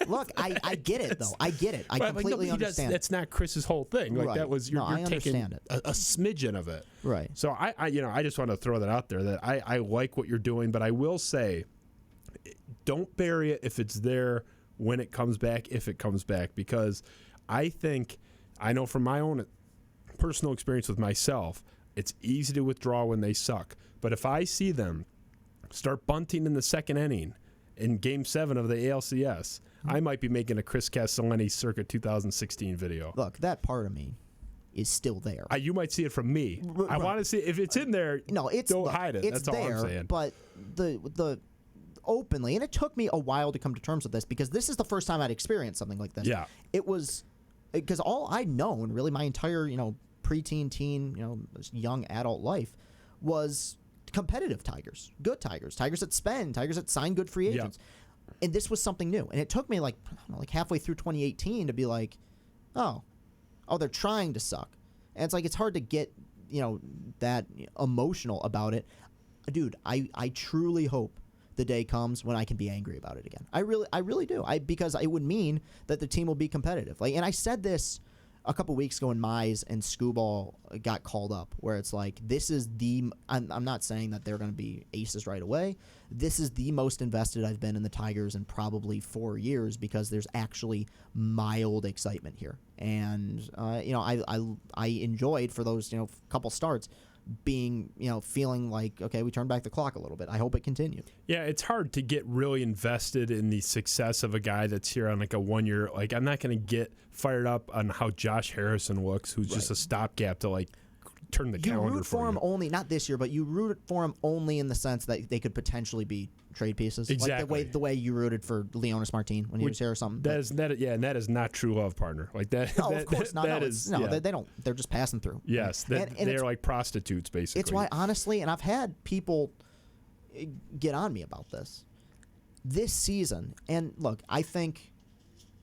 Look, I get it though. I get it. I completely understand. That's not Chris's whole thing. Like that was you're taking a smidgen of it. Right. So I just want to throw that out there that I like what you're doing, but I will say, don't bury it if it's there when it comes back, if it comes back, because I know from my own personal experience with myself, it's easy to withdraw when they suck. But if I see them start bunting in the second inning in Game 7 of the ALCS, I might be making a Chris Castellani circa 2016 video. Look, that part of me is still there. You might see it from me. Right. I want to see if it's in there. No, don't hide it. It's That's there, all I'm saying. But the openly, and it took me a while to come to terms with this because this is the first time I'd experienced something like this. Yeah. It was because all I'd known really my entire, preteen, teen, young adult life was competitive Tigers, good Tigers that spend, Tigers that sign good free agents. Yeah. And this was something new. And it took me like halfway through 2018 to be like, oh, they're trying to suck. And it's like, it's hard to get, that emotional about it. Dude, I truly hope the day comes when I can be angry about it again. I really do. Because it would mean that the team will be competitive. Like, and I said this a couple weeks ago when Mize and Scooball got called up, where it's like, this is I'm not saying that they're going to be aces right away. This is the most invested I've been in the Tigers in probably 4 years, because there's actually mild excitement here. And, I enjoyed, for those, couple starts, being, feeling like, okay, we turned back the clock a little bit. I hope it continues. Yeah, it's hard to get really invested in the success of a guy that's here on like a 1 year. Like, I'm not going to get fired up on how Josh Harrison looks, who's just a stopgap to like turn the calendar for you. You root for him only, not this year, but you root for him only in the sense that they could potentially be trade pieces. Exactly. Like the way you rooted for Leonis Martin when he was here or something. And that is not true love, partner. Like that. No, of course not. They don't. They're just passing through. Yes, they're like prostitutes, basically. It's why, honestly, and I've had people get on me about this season. And look, I think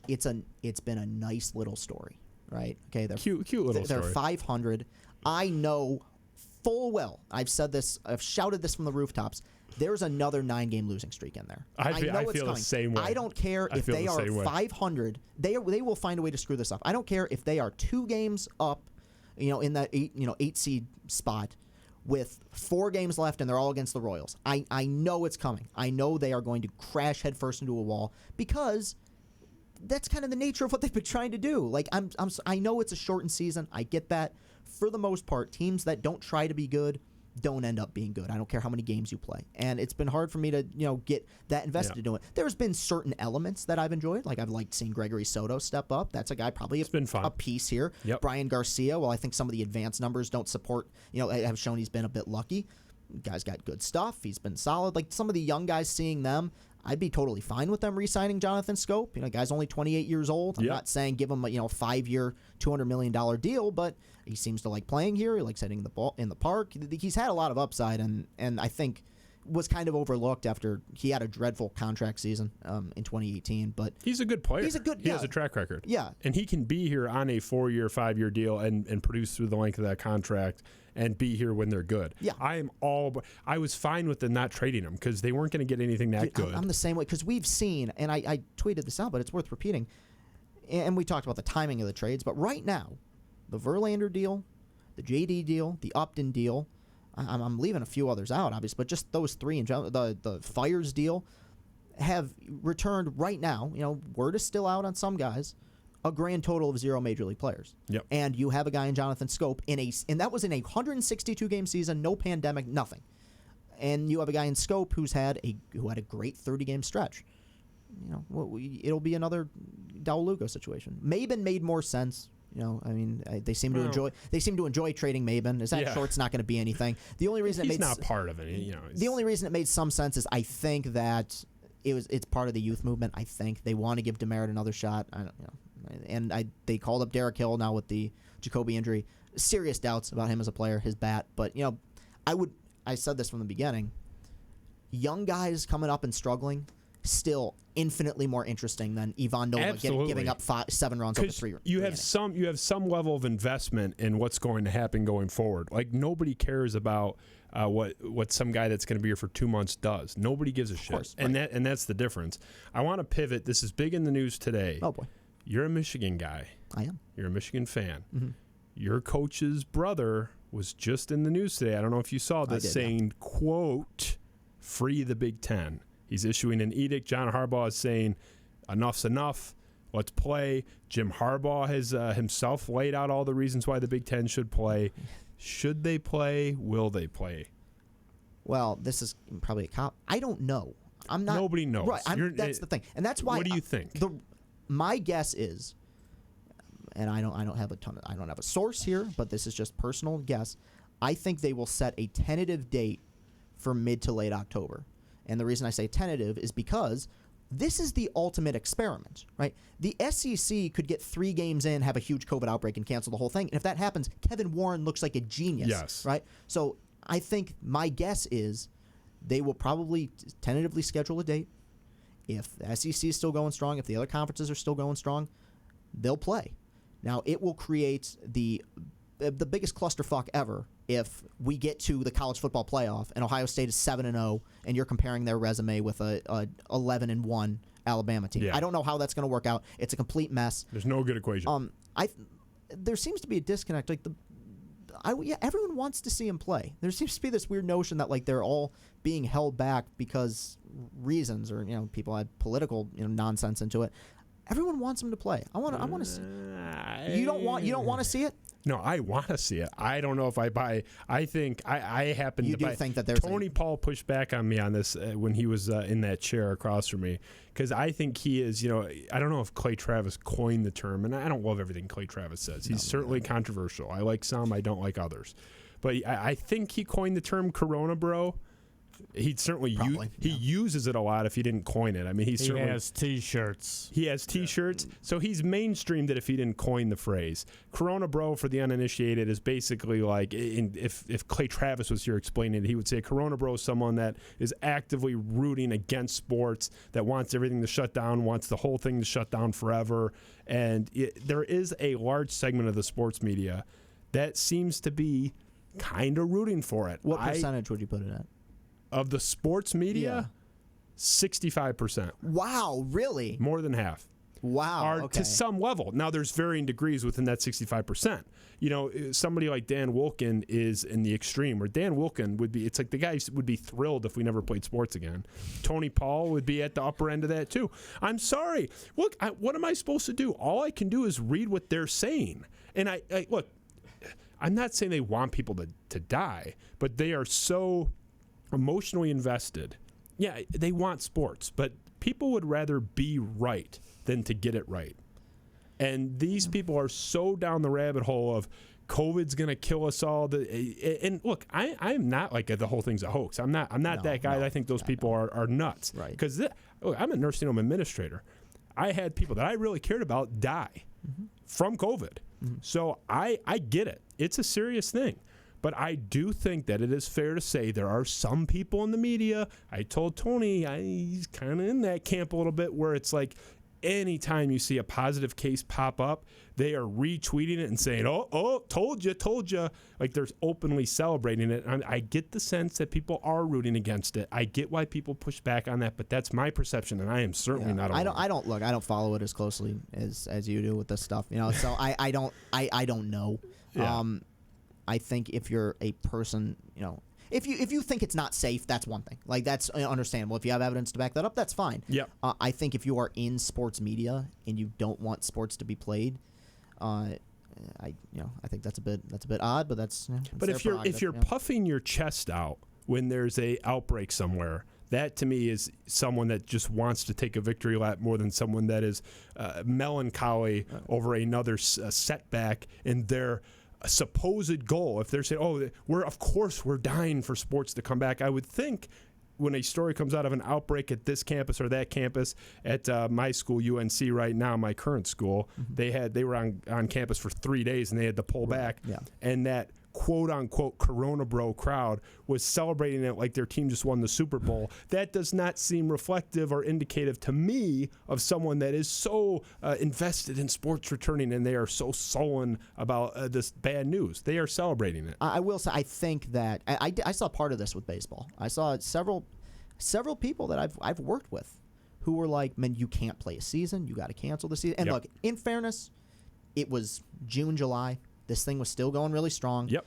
it's been a nice little story, right? Okay, they're cute little story. They're 500. I know full well. I've said this. I've shouted this from the rooftops. There's another 9-game losing streak in there. I feel the same way. I don't care if they are 500. They will find a way to screw this up. I don't care if they are 2 games up, in that 8 seed spot with 4 games left and they're all against the Royals. I know it's coming. I know they are going to crash headfirst into a wall, because that's kind of the nature of what they've been trying to do. Like, I know it's a shortened season. I get that. For the most part, teams that don't try to be good don't end up being good. I don't care how many games you play. And it's been hard for me to, get that invested in it. There's been certain elements that I've enjoyed. Like, I've liked seeing Gregory Soto step up. That's a guy probably a piece here. Yep. Brian Garcia, well, I think some of the advanced numbers don't support, have shown he's been a bit lucky. Guy's got good stuff. He's been solid. Like, some of the young guys, seeing them, I'd be totally fine with them re-signing Jonathan Scope. Guy's only 28 years old. I'm not saying give him a 5-year, $200 million deal, but he seems to like playing here. He likes hitting the ball in the park. He's had a lot of upside, and I think was kind of overlooked after he had a dreadful contract season in 2018. But he's a good player. He has a track record. Yeah, and he can be here on a 4-year, 5-year deal and produce through the length of that contract and be here when they're good. Yeah, I was fine with them not trading him, because they weren't going to get anything that good. I'm the same way, because we've seen, and I tweeted this out, but it's worth repeating. And we talked about the timing of the trades, but right now, the Verlander deal, the JD deal, the Upton deal, I'm leaving a few others out, obviously, but just those 3 in general, the Fires deal, have returned right now. Word is still out on some guys, a grand total of 0 major league players. Yep. And you have a guy in Jonathan Scope and that was in a 162 game season, no pandemic, nothing. And you have a guy in Scope who had a great 30 game stretch. It'll be another Dal Lugo situation. Maben made more sense. They seem to enjoy trading Maben. Is that short's not going to be anything? The only reason he's not part of it. The only reason it made some sense is I think that it's part of the youth movement. I think they want to give Demerit another shot. They called up Derek Hill now with the Jacoby injury. Serious doubts about him as a player, his bat. But I said this from the beginning. Young guys coming up and struggling, still infinitely more interesting than Ivan Nova giving up 7 runs over 3 you have some level of investment in what's going to happen going forward. Like, nobody cares about what some guy that's going to be here for 2 months does. Nobody gives a shit. Course, and that's the difference. I want to pivot. This is big in the news today. Oh boy. You're a Michigan guy. I am. You're a Michigan fan. Mm-hmm. Your coach's brother was just in the news today. I don't know if you saw this, saying, quote, free the Big Ten. He's issuing an edict. John Harbaugh is saying, enough's enough. Let's play. Jim Harbaugh has himself laid out all the reasons why the Big Ten should play. Should they play? Will they play? Well, this is probably a cop. I don't know. I'm not. Nobody knows. Right. That's the thing, and that's why. What do you think? My guess is, and I don't have I don't have a source here, but this is just personal guess. I think they will set a tentative date for mid to late October. And the reason I say tentative is because this is the ultimate experiment, right? The SEC could get 3 games in, have a huge COVID outbreak, and cancel the whole thing. And if that happens, Kevin Warren looks like a genius, yes, right? So I think my guess is they will probably tentatively schedule a date. If the SEC is still going strong, if the other conferences are still going strong, they'll play. Now, it will create the biggest clusterfuck ever if we get to the college football playoff and Ohio State is 7-0 and you're comparing their resume with a 11-1 Alabama team. Yeah. I don't know how that's going to work out. It's a complete mess. There's no good equation. there seems to be a disconnect. Like everyone wants to see him play. There seems to be this weird notion that like they're all being held back because reasons, or people add political nonsense into it. Everyone wants him to play. I want to see. You don't want to see it? No, I want to see it. I don't know if I buy. I think I happen you to do buy. Think that there's Tony Paul pushed back on me on this when he was in that chair across from me, because I think he is. I don't know if Clay Travis coined the term, and I don't love everything Clay Travis says. He's certainly controversial. I like some, I don't like others, but I think he coined the term "Corona Bro." He certainly uses it a lot. If he didn't coin it, I mean, he has T-shirts. He has T-shirts, so he's mainstreamed it. If he didn't coin the phrase, "Corona Bro" for the uninitiated is basically like if Clay Travis was here explaining it, he would say Corona Bro is someone that is actively rooting against sports, that wants everything to shut down, wants the whole thing to shut down forever, and there is a large segment of the sports media that seems to be kind of rooting for it. What percentage would you put it at? Of the sports media, 65%. Wow, really? More than half. Wow. Are to some level. Now, there's varying degrees within that 65%. Somebody like Dan Wilkin is in the extreme, where Dan Wilkin would be, it's like the guy would be thrilled if we never played sports again. Tony Paul would be at the upper end of that, too. I'm sorry. Look, what am I supposed to do? All I can do is read what they're saying. And I look, I'm not saying they want people to die, but they are so emotionally invested. Yeah, they want sports, but people would rather be right than to get it right. And these people are so down the rabbit hole of COVID's going to kill us all. And look, I'm not like the whole thing's a hoax. I'm not that guy. I think those people are nuts. Right. Because I'm a nursing home administrator. I had people that I really cared about die from COVID. So I get it. It's a serious thing. But I do think that it is fair to say there are some people in the media. I told Tony he's kind of in that camp a little bit, where it's like anytime you see a positive case pop up, they are retweeting it and saying, oh, told you. Like they're openly celebrating it. And I get the sense that people are rooting against it. I get why people push back on that, but that's my perception, and I am certainly not alone. I don't follow it as closely as you do with this stuff. So I don't know. Yeah. I think if you're a person, if you think it's not safe, that's one thing. Like that's understandable. If you have evidence to back that up, that's fine. Yep. I think if you are in sports media and you don't want sports to be played, I think that's a bit odd, but that's. But if you're puffing your chest out when there's a outbreak somewhere, that to me is someone that just wants to take a victory lap more than someone that is melancholy over another setback in their supposed goal. If they're saying, we're dying for sports to come back, I would think when a story comes out of an outbreak at this campus or that campus, at my school, UNC right now, my current school, they were on campus for 3 days and they had to pull back. Yeah. And that quote-unquote Corona Bro crowd was celebrating it like their team just won the Super Bowl. That does not seem reflective or indicative to me of someone that is so invested in sports returning, and they are so sullen about this bad news. They are celebrating it. I will say, I think that I saw part of this with baseball. I saw several people that I've worked with who were like, man, you can't play a season. You got to cancel the season. And look, in fairness, it was June, July. This thing was still going really strong. Yep.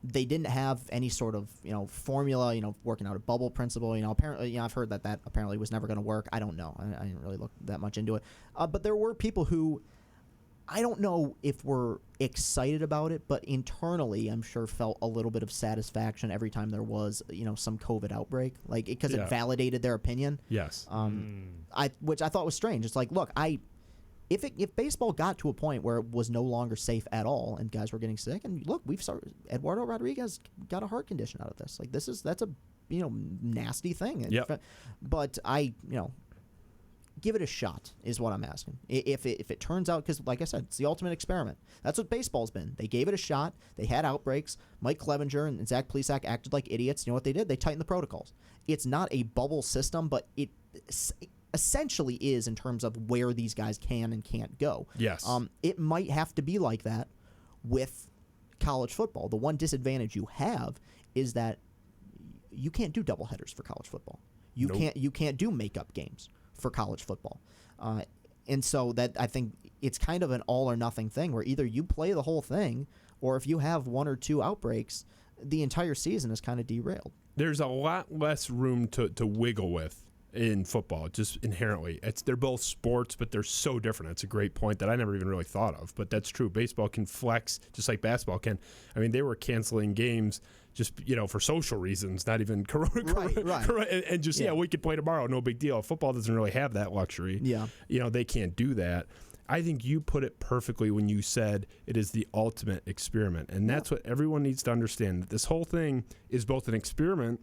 They didn't have any sort of formula, working out a bubble principle. Apparently, I've heard that apparently was never going to work. I don't know. I didn't really look that much into it. But there were people who, I don't know if were excited about it, but internally, I'm sure felt a little bit of satisfaction every time there was, some COVID outbreak, like because it validated their opinion. Yes. Which I thought was strange. It's like, look, If baseball got to a point where it was no longer safe at all and guys were getting sick, and look, Eduardo Rodriguez got a heart condition out of this. Like that's a nasty thing. Yep. But give it a shot is what I'm asking. If it turns out, because like I said, it's the ultimate experiment. That's what baseball's been. They gave it a shot. They had outbreaks. Mike Clevenger and Zach Plesac acted like idiots. You know what they did? They tightened the protocols. It's not a bubble system, but it essentially is in terms of where these guys can and can't go. Yes. It might have to be like that with college football. The one disadvantage you have is that you can't do doubleheaders for college football. You can't do makeup games for college football. And so that I think it's kind of an all or nothing thing where either you play the whole thing, or if you have one or two outbreaks, the entire season is kind of derailed. There's a lot less room to wiggle with in football, just inherently. They're both sports, but they're so different. That's a great point that I never even really thought of, but that's true. Baseball can flex just like basketball can. I mean, they were canceling games just, for social reasons, not even corona, and just, we could play tomorrow, no big deal. Football doesn't really have that luxury. Yeah. They can't do that. I think you put it perfectly when you said it is the ultimate experiment, and that's what everyone needs to understand. This whole thing is both an experiment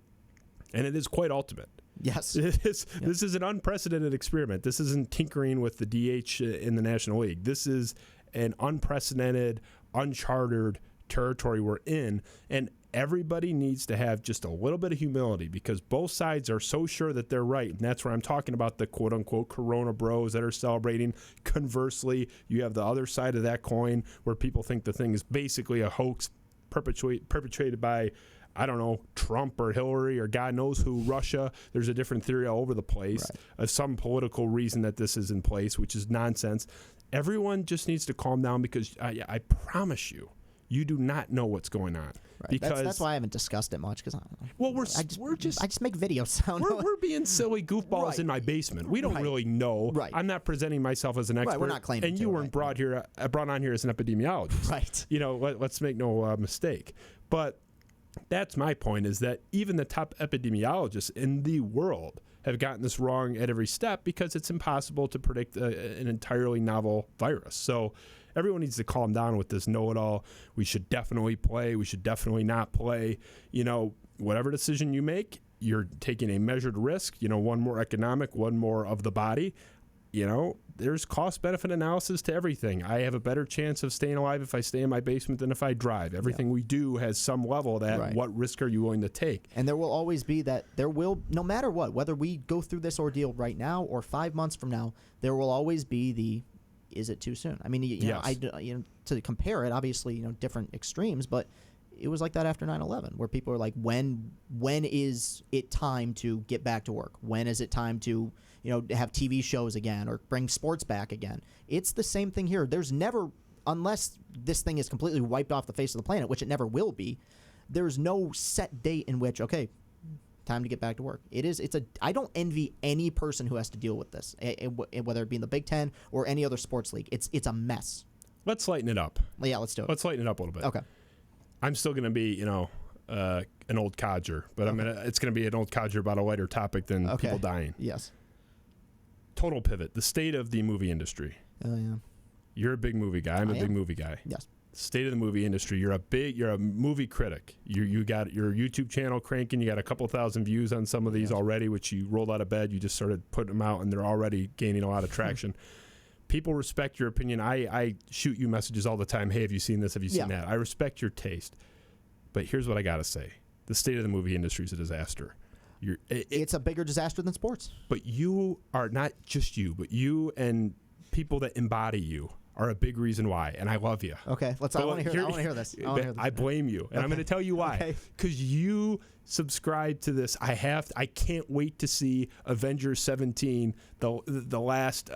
and it is quite ultimate. Yes. This is an unprecedented experiment. This isn't tinkering with the DH in the National League. This is an unprecedented, uncharted territory we're in, and everybody needs to have just a little bit of humility because both sides are so sure that they're right, and that's where I'm talking about the quote-unquote Corona bros that are celebrating. Conversely, you have the other side of that coin where people think the thing is basically a hoax perpetrated by, I don't know, Trump or Hillary or God knows who, Russia. There's a different theory all over the place of some political reason that this is in place, which is nonsense. Everyone just needs to calm down because I promise you, you do not know what's going on. Right. Because that's why I haven't discussed it much. Because I just make videos. We're being silly goofballs in my basement. We don't really know. Right. I'm not presenting myself as an expert. Right. We're not claiming. And you weren't brought on here as an epidemiologist. Right. Let's make no mistake. But that's my point, is that even the top epidemiologists in the world have gotten this wrong at every step because it's impossible to predict an entirely novel virus. So everyone needs to calm down with this know-it-all. We should definitely play. We should definitely not play. Whatever decision you make, you're taking a measured risk. One more economic, one more of the body. There's cost-benefit analysis to everything. I have a better chance of staying alive if I stay in my basement than if I drive. Everything we do has some level of that. What risk are you willing to take? And there will always be that. No matter what, whether we go through this ordeal right now or 5 months from now, there will always be the, is it too soon? I mean, to compare it, obviously, different extremes, but it was like that after 9/11, where people are like, when is it time to get back to work? When is it time to have TV shows again or bring sports back again? It's the same thing here. There's never, unless this thing is completely wiped off the face of the planet, which it never will be, there's no set date in which, okay, time to get back to work. I don't envy any person who has to deal with this, whether it be in the Big Ten or any other sports league. It's a mess. Let's lighten it up. Yeah, let's do it. Let's lighten it up a little bit. Okay. I'm still going to be, an old codger, but it's going to be an old codger about a lighter topic than people dying. Yes. Total pivot. The state of the movie industry. Oh, yeah. You're a big movie guy. I'm a big movie guy. Yes. State of the movie industry. You're a movie critic. You got your YouTube channel cranking. You got a couple thousand views on some of these already, which you rolled out of bed. You just started putting them out, and they're already gaining a lot of traction. People respect your opinion. I shoot you messages all the time. Hey, have you seen this? Have you seen that? I respect your taste. But here's what I got to say. The state of the movie industry is a disaster. It's a bigger disaster than sports. But you are not just you, but you and people that embody you are a big reason why, and I love you. Okay, I want to hear this. I blame you, and I'm going to tell you why. Because you subscribe to this. I can't wait to see Avengers 17, the last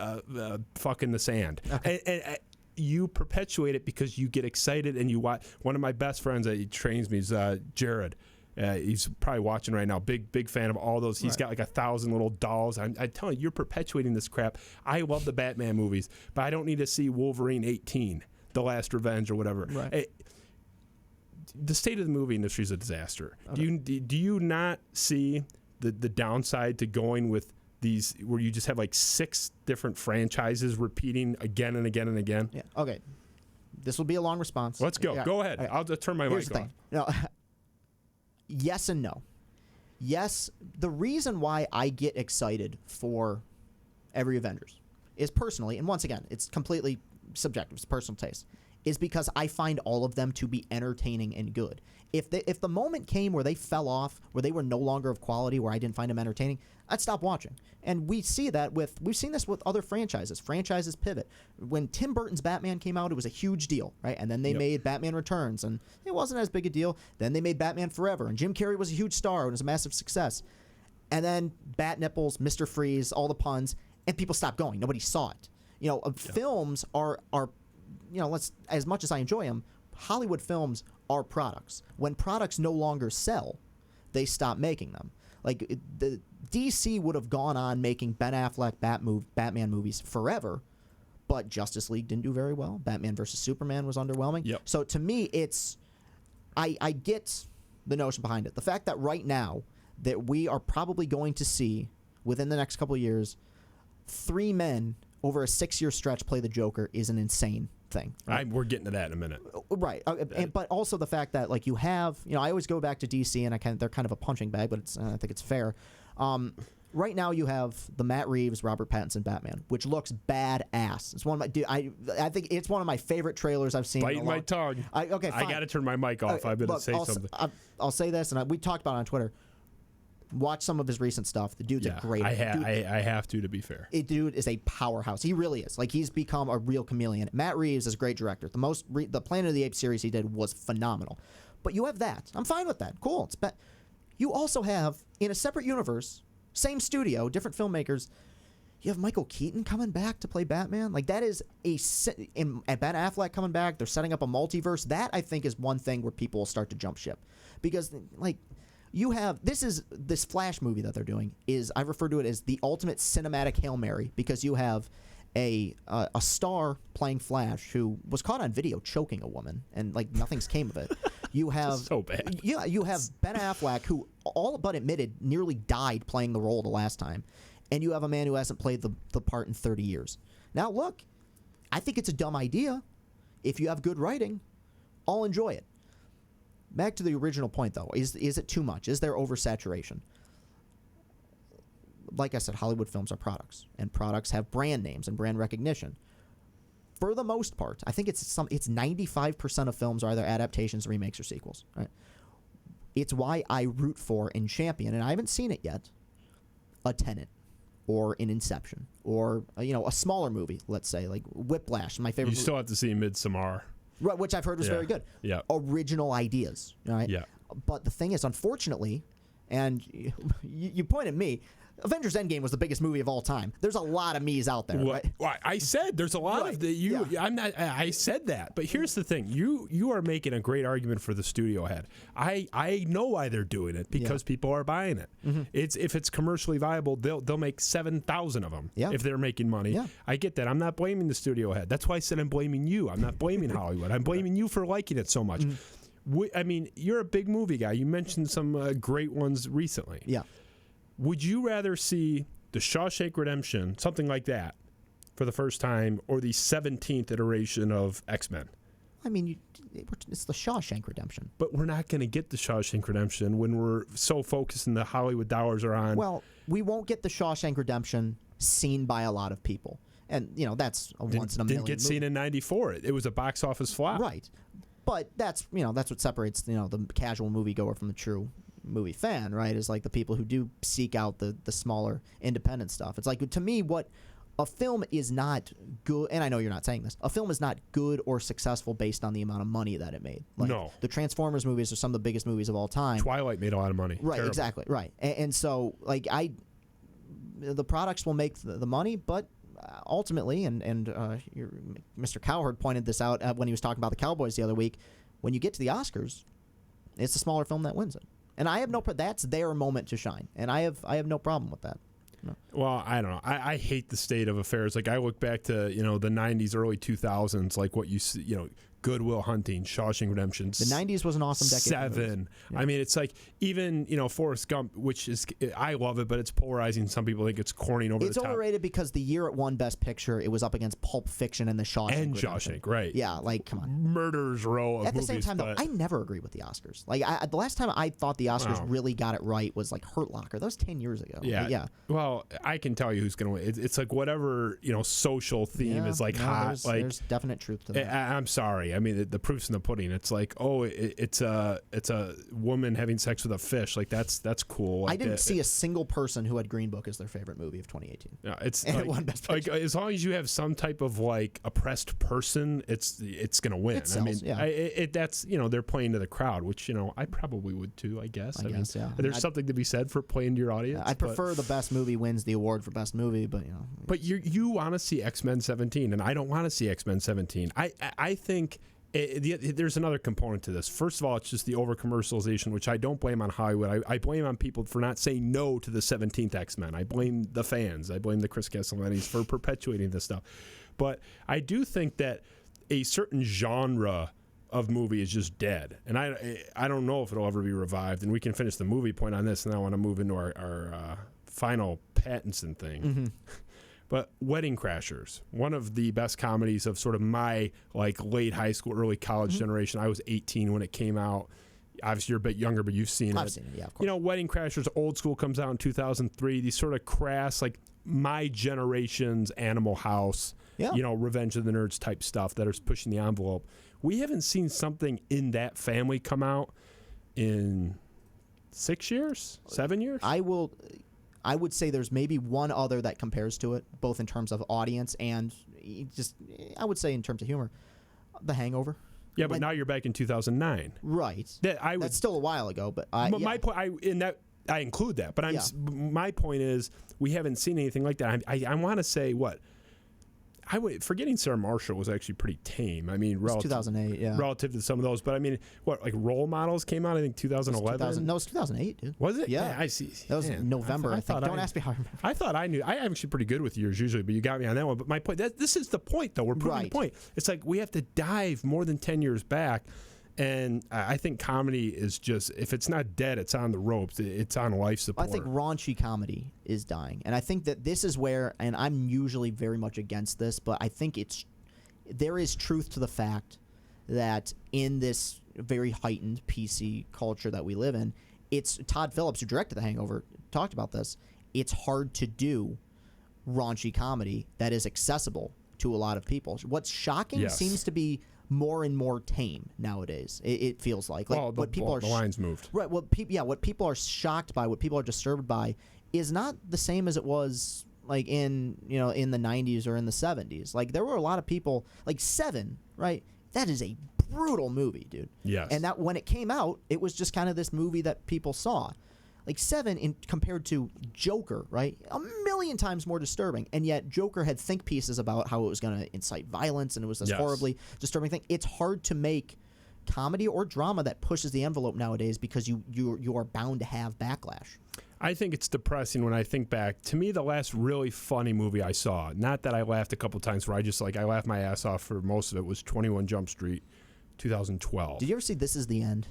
fuck in the sand. Okay. And you perpetuate it because you get excited and you watch. One of my best friends that he trains me is Jared. He's probably watching right now. Big fan of all those. He's got like 1,000 little dolls. I'm telling you, you're perpetuating this crap. I love the Batman movies, but I don't need to see Wolverine 18, The Last Revenge, or whatever. Right. The state of the movie industry is a disaster. Okay. Do you not see the downside to going with these, where you just have like 6 different franchises repeating again and again and again? Yeah. Okay. This will be a long response. Let's go. Yeah. Go ahead. Right. I'll just turn my mic off. No. Yes and no. Yes, the reason why I get excited for every Avengers is personally, and once again, it's completely subjective, it's personal taste, is because I find all of them to be entertaining and good. If the moment came where they fell off, where they were no longer of quality, where I didn't find them entertaining, I'd stop watching. And we've seen this with other franchises. Franchises pivot. When Tim Burton's Batman came out, it was a huge deal, right? And then they made Batman Returns, and it wasn't as big a deal. Then they made Batman Forever, and Jim Carrey was a huge star, and it was a massive success. And then Bat Nipples, Mr. Freeze, all the puns, and people stopped going. Nobody saw it. Films are let's, as much as I enjoy them, Hollywood films are products. When products no longer sell, they stop making them. Like the DC would have gone on making Ben Affleck Batman movies forever, but Justice League didn't do very well. Batman versus Superman was underwhelming. Yep. So to me, I get the notion behind it. The fact that right now that we are probably going to see within the next couple of years 3 men over a 6-year stretch play the Joker is an insane thing. Right? We're getting to that in a minute. Right. But also the fact that you have, I always go back to DC and they're kind of a punching bag, but I think it's fair. Right now you have the Matt Reeves, Robert Pattinson Batman, which looks badass. It's one of my I think it's one of my favorite trailers I've seen. Biting my tongue. Okay, fine. I got to turn my mic off. I'm going to say something. I'll say this, and we talked about it on Twitter. Watch some of his recent stuff. The dude's a great. I have to be fair. Dude is a powerhouse. He really is. He's become a real chameleon. Matt Reeves is a great director. The Planet of the Apes series he did was phenomenal. But you have that. I'm fine with that. Cool. You also have, in a separate universe, same studio, different filmmakers, you have Michael Keaton coming back to play Batman. That is and Ben Affleck coming back. They're setting up a multiverse. That, I think, is one thing where people will start to jump ship. Because, you have this Flash movie that they're doing I refer to it as the ultimate cinematic Hail Mary, because you have a star playing Flash who was caught on video choking a woman and nothing's came of it. You have so bad. Yeah, you have Ben Affleck, who all but admitted nearly died playing the role the last time, and you have a man who hasn't played the part in 30 years. Now look, I think it's a dumb idea. If you have good writing, I'll enjoy it. Back to the original point, though. Is it too much? Is there oversaturation? Like I said, Hollywood films are products, and products have brand names and brand recognition. For the most part, I think it's 95% of films are either adaptations, remakes, or sequels. Right? It's why I root for and champion, and I haven't seen it yet, a Tenet or an Inception or a smaller movie, let's say, like Whiplash, my favorite. You still have to see Midsommar. Right, which I've heard was very good. Yeah. Original ideas. All right. Yeah. But the thing is, unfortunately, and you point at me, Avengers Endgame was the biggest movie of all time. There's a lot of me's out there, right? Well, I said there's a lot of the you. Yeah. I'm not. I said that, but here's the thing: you are making a great argument for the studio head. I know why they're doing it, because people are buying it. Mm-hmm. If it's commercially viable, they'll make 7,000 of them if they're making money. Yeah. I get that. I'm not blaming the studio head. That's why I said I'm blaming you. I'm not blaming Hollywood. I'm blaming you for liking it so much. Mm-hmm. I mean, you're a big movie guy. You mentioned some great ones recently. Yeah. Would you rather see The Shawshank Redemption, something like that, for the first time, or the 17th iteration of X-Men? I mean, it's The Shawshank Redemption. But we're not going to get The Shawshank Redemption when we're so focused and the Hollywood dollars are on. Well, we won't get The Shawshank Redemption seen by a lot of people. And, that's a once in a million Didn't get seen in 94. It was a box office flop. Right. But that's what separates, the casual moviegoer from the true movie fan, right? Is the people who do seek out the smaller independent stuff. It's to me, what a film is not good, and I know you're not saying this, a film is not good or successful based on the amount of money that it made. No. The Transformers movies are some of the biggest movies of all time. Twilight made a lot of money. Right, Terrible. exactly, right. And so, the products will make the money, but ultimately, and Mr. Cowherd pointed this out when he was talking about the Cowboys the other week, when you get to the Oscars, it's the smaller film that wins it. And I have that's their moment to shine, and I have no problem with that. No. Well, I don't know. I hate the state of affairs. I look back to the 90s, early 2000s, what you see, Good Will Hunting, Shawshank Redemption. The 90s was an awesome decade. 7. Yeah. I mean, it's even Forrest Gump, which is, I love it, but it's polarizing. Some people think it's corny over the top. It's overrated because the year it won Best Picture, it was up against Pulp Fiction and The Shawshank Redemption. Shawshank, right. Yeah, come on. Murderer's Row of movies. At the same time, though, I never agree with the Oscars. The last time I thought the Oscars really got it right was Hurt Locker. That was 10 years ago. Yeah. Yeah. Well, I can tell you who's going to win. It's whatever, social theme is hot. There's definite truth to that. I'm sorry. I mean, the proof's in the pudding. It's like, oh, it's a woman having sex with a fish. Like that's cool. Like I didn't see a single person who had Green Book as their favorite movie of 2018. Yeah, it's and like, it won Best Picture. like as long as you have some type of like oppressed person, it's gonna win. It sells, That's they're playing to the crowd, which I probably would too. I guess. I mean, yeah. There's something to be said for playing to your audience. I prefer the best movie wins the award for best movie, but But you want to see X-Men 17, and I don't want to see X-Men 17. I think there's another component to this. First of all, it's just the over-commercialization, which I don't blame on Hollywood. I blame on people for not saying no to the 17th X-Men. I blame the fans. I blame the Chris Castellanis for perpetuating this stuff. But I do think that a certain genre of movie is just dead. And I don't know if it'll ever be revived. And we can finish the movie point on this, and I want to move into our final Pattinson thing. Mm-hmm. But Wedding Crashers, one of the best comedies of sort of my like late high school, early college generation. I was 18 when it came out. Obviously, you're a bit younger, but you've seen it. I've seen it, yeah, of course. Wedding Crashers, old school, comes out in 2003. These sort of crass, like my generation's Animal House, Revenge of the Nerds type stuff that is pushing the envelope. We haven't seen something in that family come out in 6 years, 7 years. I would say there's maybe one other that compares to it, both in terms of audience and just, I would say in terms of humor, The Hangover. Yeah, but now you're back in 2009. Right. That's still a while ago, but my point, I include that, but my point is we haven't seen anything like that. I want to say what. Forgetting Sarah Marshall was actually pretty tame. I mean, 2008, yeah. Relative to some of those, but I mean, Role Models came out, I think 2011. No, it was 2008, dude. Was it? Yeah, I see. That was November. I think. Don't ask me how I remember. I thought I knew. I'm actually pretty good with years usually, but you got me on that one. But my point, this is the point, though. We're proving the point. It's like we have to dive more than 10 years back. And I think comedy is just, if it's not dead, it's on the ropes. It's on life support. I think raunchy comedy is dying. And I think that this is where, and I'm usually very much against this, but I think there is truth to the fact that in this very heightened PC culture that we live in, it's Todd Phillips, who directed The Hangover, talked about this. It's hard to do raunchy comedy that is accessible to a lot of people. What's shocking seems to be more and more tame nowadays. It feels like what people are the lines moved. Right. What people are shocked by, what people are disturbed by, is not the same as it was like in the 90s or in the 70s. Like there were a lot of people like Seven. Right. That is a brutal movie, dude. Yes. And that when it came out, it was just kind of this movie that people saw. Like Seven, compared to Joker, right? A million times more disturbing. And yet Joker had think pieces about how it was going to incite violence, and it was this horribly disturbing thing. It's hard to make comedy or drama that pushes the envelope nowadays because you are bound to have backlash. I think it's depressing when I think back. To me, the last really funny movie I saw, not that I laughed a couple times where I laughed my ass off for most of it, was 21 Jump Street, 2012. Did you ever see This Is the End?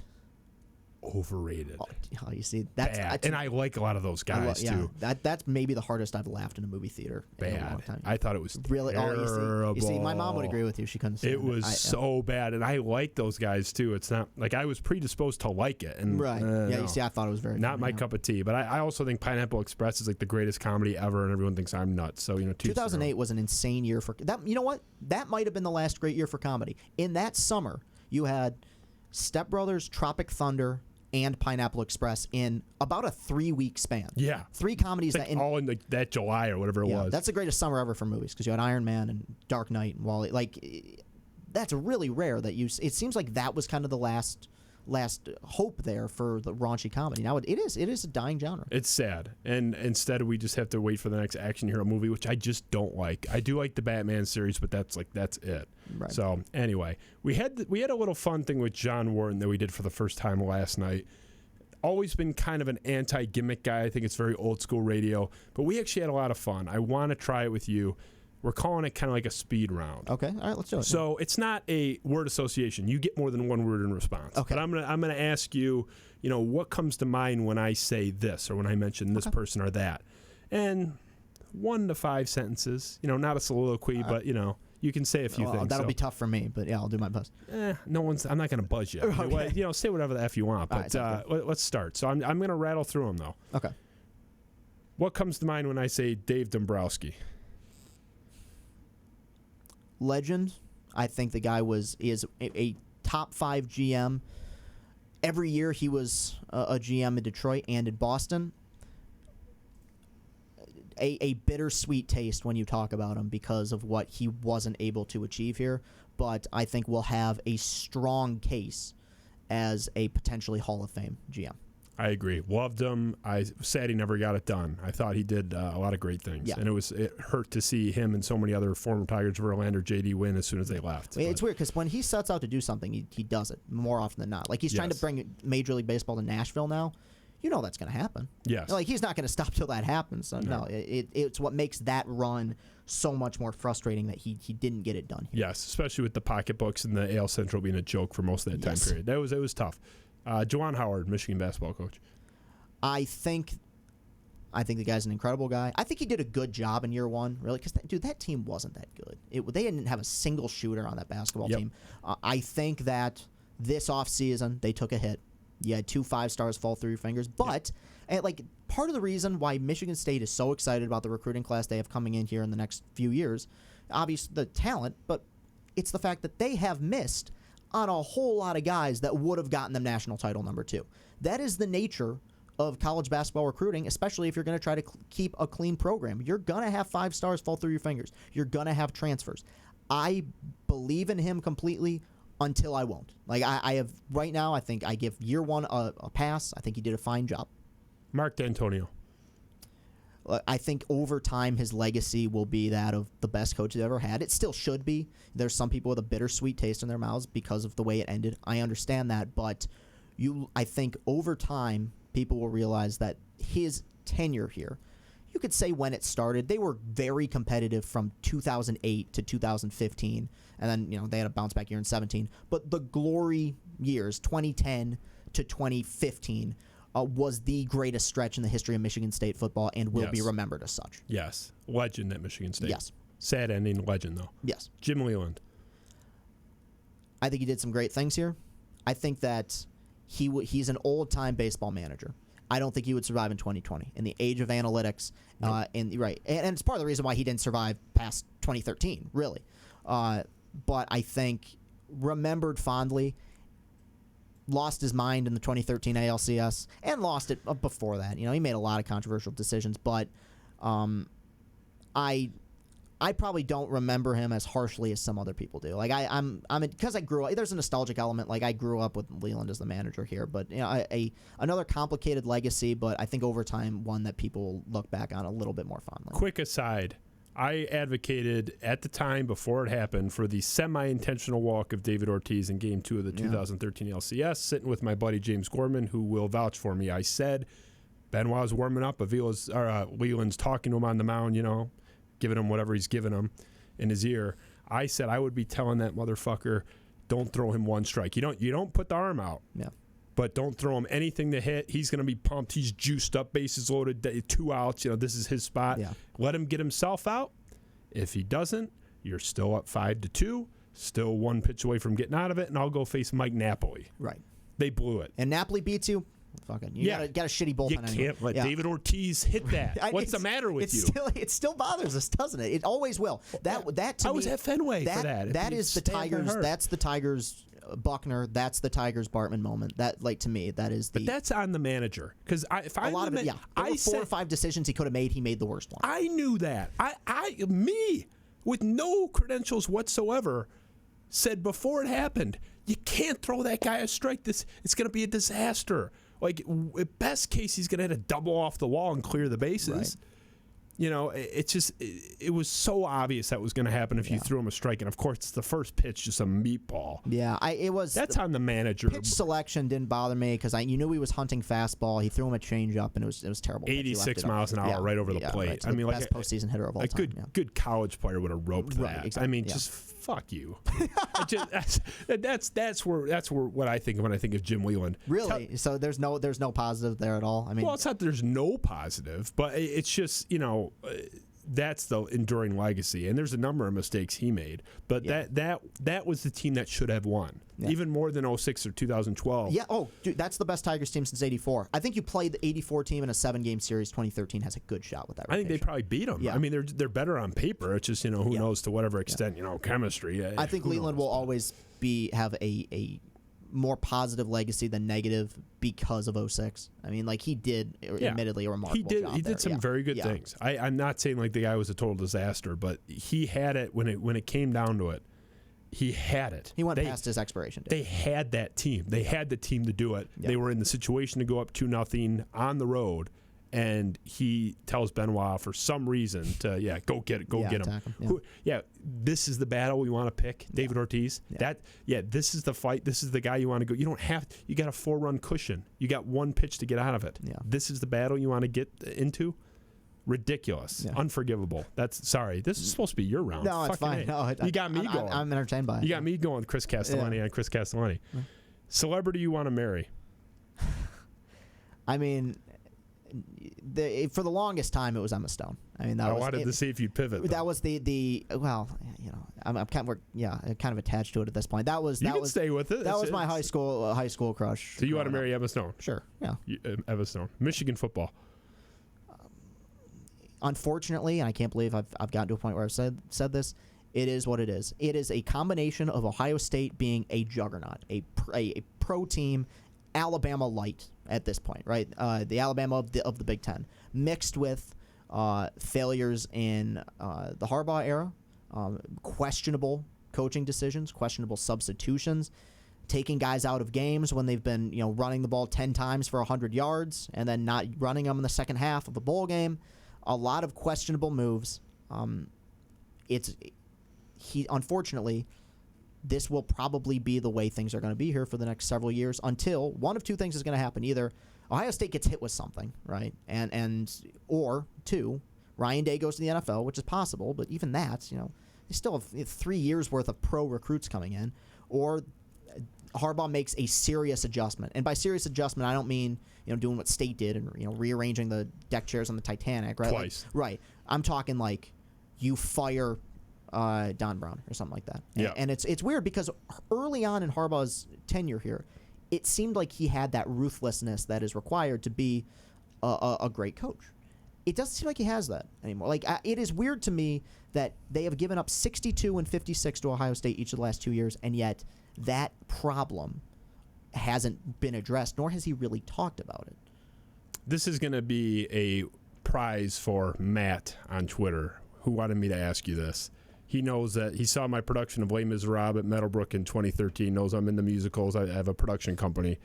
Overrated. Oh, you see, that's bad. And I like a lot of those guys too. That's maybe the hardest I've laughed in a movie theater in a long time. I thought it was really terrible. You see, my mom would agree with you. She couldn't stand it. It was so bad, and I like those guys too. It's not like I was predisposed to like it, and You see, I thought it was very not my cup of tea. But I also think Pineapple Express is like the greatest comedy ever, and everyone thinks I'm nuts. So 2008 was an insane year for that. You know what? That might have been the last great year for comedy. In that summer, you had Step Brothers, Tropic Thunder, and Pineapple Express in about a 3-week span. Yeah. 3 comedies like all in that July or whatever it was. That's the greatest summer ever for movies because you had Iron Man and Dark Knight and Wall-E. Like, that's really rare that it seems like that was kind of the last hope there for the raunchy comedy. Now it is a dying genre. It's sad, and instead we just have to wait for the next action hero movie, which I just don't like. I do like the Batman series, but that's it. Right. So anyway, we had a little fun thing with John Wharton that we did for the first time last night. Always been kind of an anti-gimmick guy. I think it's very old school radio, but we actually had a lot of fun. I want to try it with you. We're calling it kind of like a speed round. Okay, all right, let's do it. So it's not a word association. You get more than one word in response. Okay. But I'm gonna ask you, what comes to mind when I say this or when I mention this person or that, and 1 to 5 sentences. Not a soliloquy, but you can say a few things. That'll be tough for me, but yeah, I'll do my best. I'm not gonna buzz you. Okay. Say whatever the F you want. But let's start. So I'm gonna rattle through them though. Okay. What comes to mind when I say Dave Dombrowski? Legend, I think the guy is a top 5 GM. Every year he was a GM in Detroit and in Boston. A bittersweet taste when you talk about him because of what he wasn't able to achieve here. But I think we'll have a strong case as a potentially Hall of Fame GM. I agree. Loved him. I sad he never got it done. I thought he did a lot of great things. Yeah. And it hurt to see him and so many other former Tigers, Verlander, JD win as soon as they left. It's weird because when he sets out to do something, he does it more often than not. Like he's trying to bring Major League Baseball to Nashville now. You know that's going to happen. Yes. Like he's not going to stop till that happens. So no, it's what makes that run so much more frustrating that he didn't get it done here. Yes, especially with the pocketbooks and the AL Central being a joke for most of that time period. It was tough. Juwan Howard, Michigan basketball coach. I think the guy's an incredible guy. I think he did a good job in year one, really, because that team wasn't that good. They didn't have a single shooter on that basketball team. I think that this offseason they took a hit. You had 2 5-stars fall through your fingers, but part of the reason why Michigan State is so excited about the recruiting class they have coming in here in the next few years, obviously the talent, but it's the fact that they have missed on a whole lot of guys that would have gotten them national title number 2. That is the nature of college basketball recruiting, especially if you're going to try to keep a clean program. You're going to have 5-stars fall through your fingers. You're going to have transfers. I believe in him completely until I won't. I have right now, I think I give year one a pass. I think he did a fine job. Mark D'Antonio. I think over time his legacy will be that of the best coach he's ever had. It still should be. There's some people with a bittersweet taste in their mouths because of the way it ended. I understand that, but I think over time people will realize that his tenure here, you could say when it started, they were very competitive from 2008 to 2015, and then they had a bounce back year in 17. But the glory years, 2010 to 2015, was the greatest stretch in the history of Michigan State football and will be remembered as such. Yes, legend at Michigan State. Yes, sad ending, legend though. Yes, Jim Leland. I think he did some great things here. I think that he's an old-time baseball manager. I don't think he would survive in 2020 in the age of analytics. Nope. And it's part of the reason why he didn't survive past 2013, really. But I think remembered fondly, lost his mind in the 2013 ALCS and lost it before that. He made a lot of controversial decisions, but I probably don't remember him as harshly as some other people do. I'm because I grew up. There's a nostalgic element. I grew up with Leland as the manager here, but another complicated legacy. But I think over time, one that people will look back on a little bit more fondly. Quick aside, I advocated at the time before it happened for the semi-intentional walk of David Ortiz in Game 2 of the 2013 LCS. Sitting with my buddy James Gorman, who will vouch for me. I said Benoit's warming up. Leland's talking to him on the mound. Giving him whatever he's giving him in his ear. I said I would be telling that motherfucker, don't throw him one strike. You don't put the arm out. Yeah. But don't throw him anything to hit. He's going to be pumped. He's juiced up, bases loaded, 2 outs. This is his spot. Yeah. Let him get himself out. If he doesn't, you're still up 5-2, still 1 pitch away from getting out of it, and I'll go face Mike Napoli. Right. They blew it. And Napoli beats you. You got a shitty bullpen. You can't let David Ortiz hit that. What's the matter with you? It still bothers us, doesn't it? It always will. That to I me, was at Fenway for that. That is the Tigers. That's the Tigers. Buckner. That's the Tigers Bartman moment. That to me, that is the. But that's on the manager because a lot of it. Yeah, there were 4 or 5 decisions he could have made. He made the worst one. I knew that. Me with no credentials whatsoever said before it happened, you can't throw that guy a strike. It's going to be a disaster. At best case, he's going to hit a double off the wall and clear the bases. Right. It was so obvious that was going to happen if you threw him a strike. And, of course, it's the first pitch, just a meatball. Yeah, That's on the manager. Pitch selection didn't bother me because you knew he was hunting fastball. He threw him a changeup, and it was terrible. 86 miles an hour right over the plate. Right. The best postseason hitter of all time. Good college player would have roped that. Right, exactly. Just fuck you. That's where what I think of when I think of Jim Leland. Really? So there's no positive there at all. Well, it's not that there's no positive, but it's just that's the enduring legacy. And there's a number of mistakes he made, but that was the team that should have won, even more than 06 or 2012. Yeah. Oh, dude, that's the best Tigers team since '84. I think you played the '84 team in a 7-game series. 2013 has a good shot with that. I think they probably beat them. Yeah. I mean, they're better on paper. It's just who knows to whatever extent chemistry. I think Leland will always have a more positive legacy than negative because of 06. I mean, like he did, admittedly, a remarkable job. He did some very good things. I'm not saying like the guy was a total disaster, but he had it when it came down to it. He had it. He went past his expiration date. They had that team. They had the team to do it. They were in the situation to go up 2-0 on the road. And he tells Benoit for some reason to go get it, get him. This is the battle we want to pick. David Ortiz. This is the fight. This is the guy you want to go. You don't have. You got a 4-run cushion. You got one pitch to get out of it. Yeah. This is the battle you want to get into. Ridiculous, unforgivable. Sorry. This is supposed to be your round. No, it's fine. No, you got me going. I'm entertained by it. You got me going with Chris Castellani on Chris Castellani. Yeah. Celebrity you want to marry? I mean. For the longest time, it was Emma Stone. I mean, I wanted to see if you'd pivot. That was I'm kind of attached to it at this point. You can stay with it. That was my high school crush. So you want to marry Emma Stone? Sure. Yeah. Emma Stone. Michigan football. Unfortunately, and I can't believe I've gotten to a point where I've said this. It is what it is. It is a combination of Ohio State being a juggernaut, a pro team. Alabama light at this point, right? The Alabama of the Big Ten, mixed with failures in the Harbaugh era, questionable coaching decisions, questionable substitutions, taking guys out of games when they've been running the ball 10 times for 100 yards and then not running them in the second half of a bowl game. A lot of questionable moves. Unfortunately. This will probably be the way things are going to be here for the next several years until one of two things is going to happen. Either Ohio State gets hit with something, right? Or two, Ryan Day goes to the NFL, which is possible, but even that, they still have 3 years worth of pro recruits coming in, or Harbaugh makes a serious adjustment. And by serious adjustment, I don't mean, doing what State did and, rearranging the deck chairs on the Titanic, right? Twice. Right. I'm talking like you fire Don Brown or something like that. And it's weird because early on in Harbaugh's tenure here, it seemed like he had that ruthlessness that is required to be a great coach. It doesn't seem like he has that anymore. Like it is weird to me that they have given up 62 and 56 to Ohio State each of the last 2 years, and yet that problem hasn't been addressed, nor has he really talked about it. This is going to be a prize for Matt on Twitter, who wanted me to ask you this. He knows that he saw my production of Les Miserables at Meadowbrook in 2013, knows I'm into musicals. I have a production company,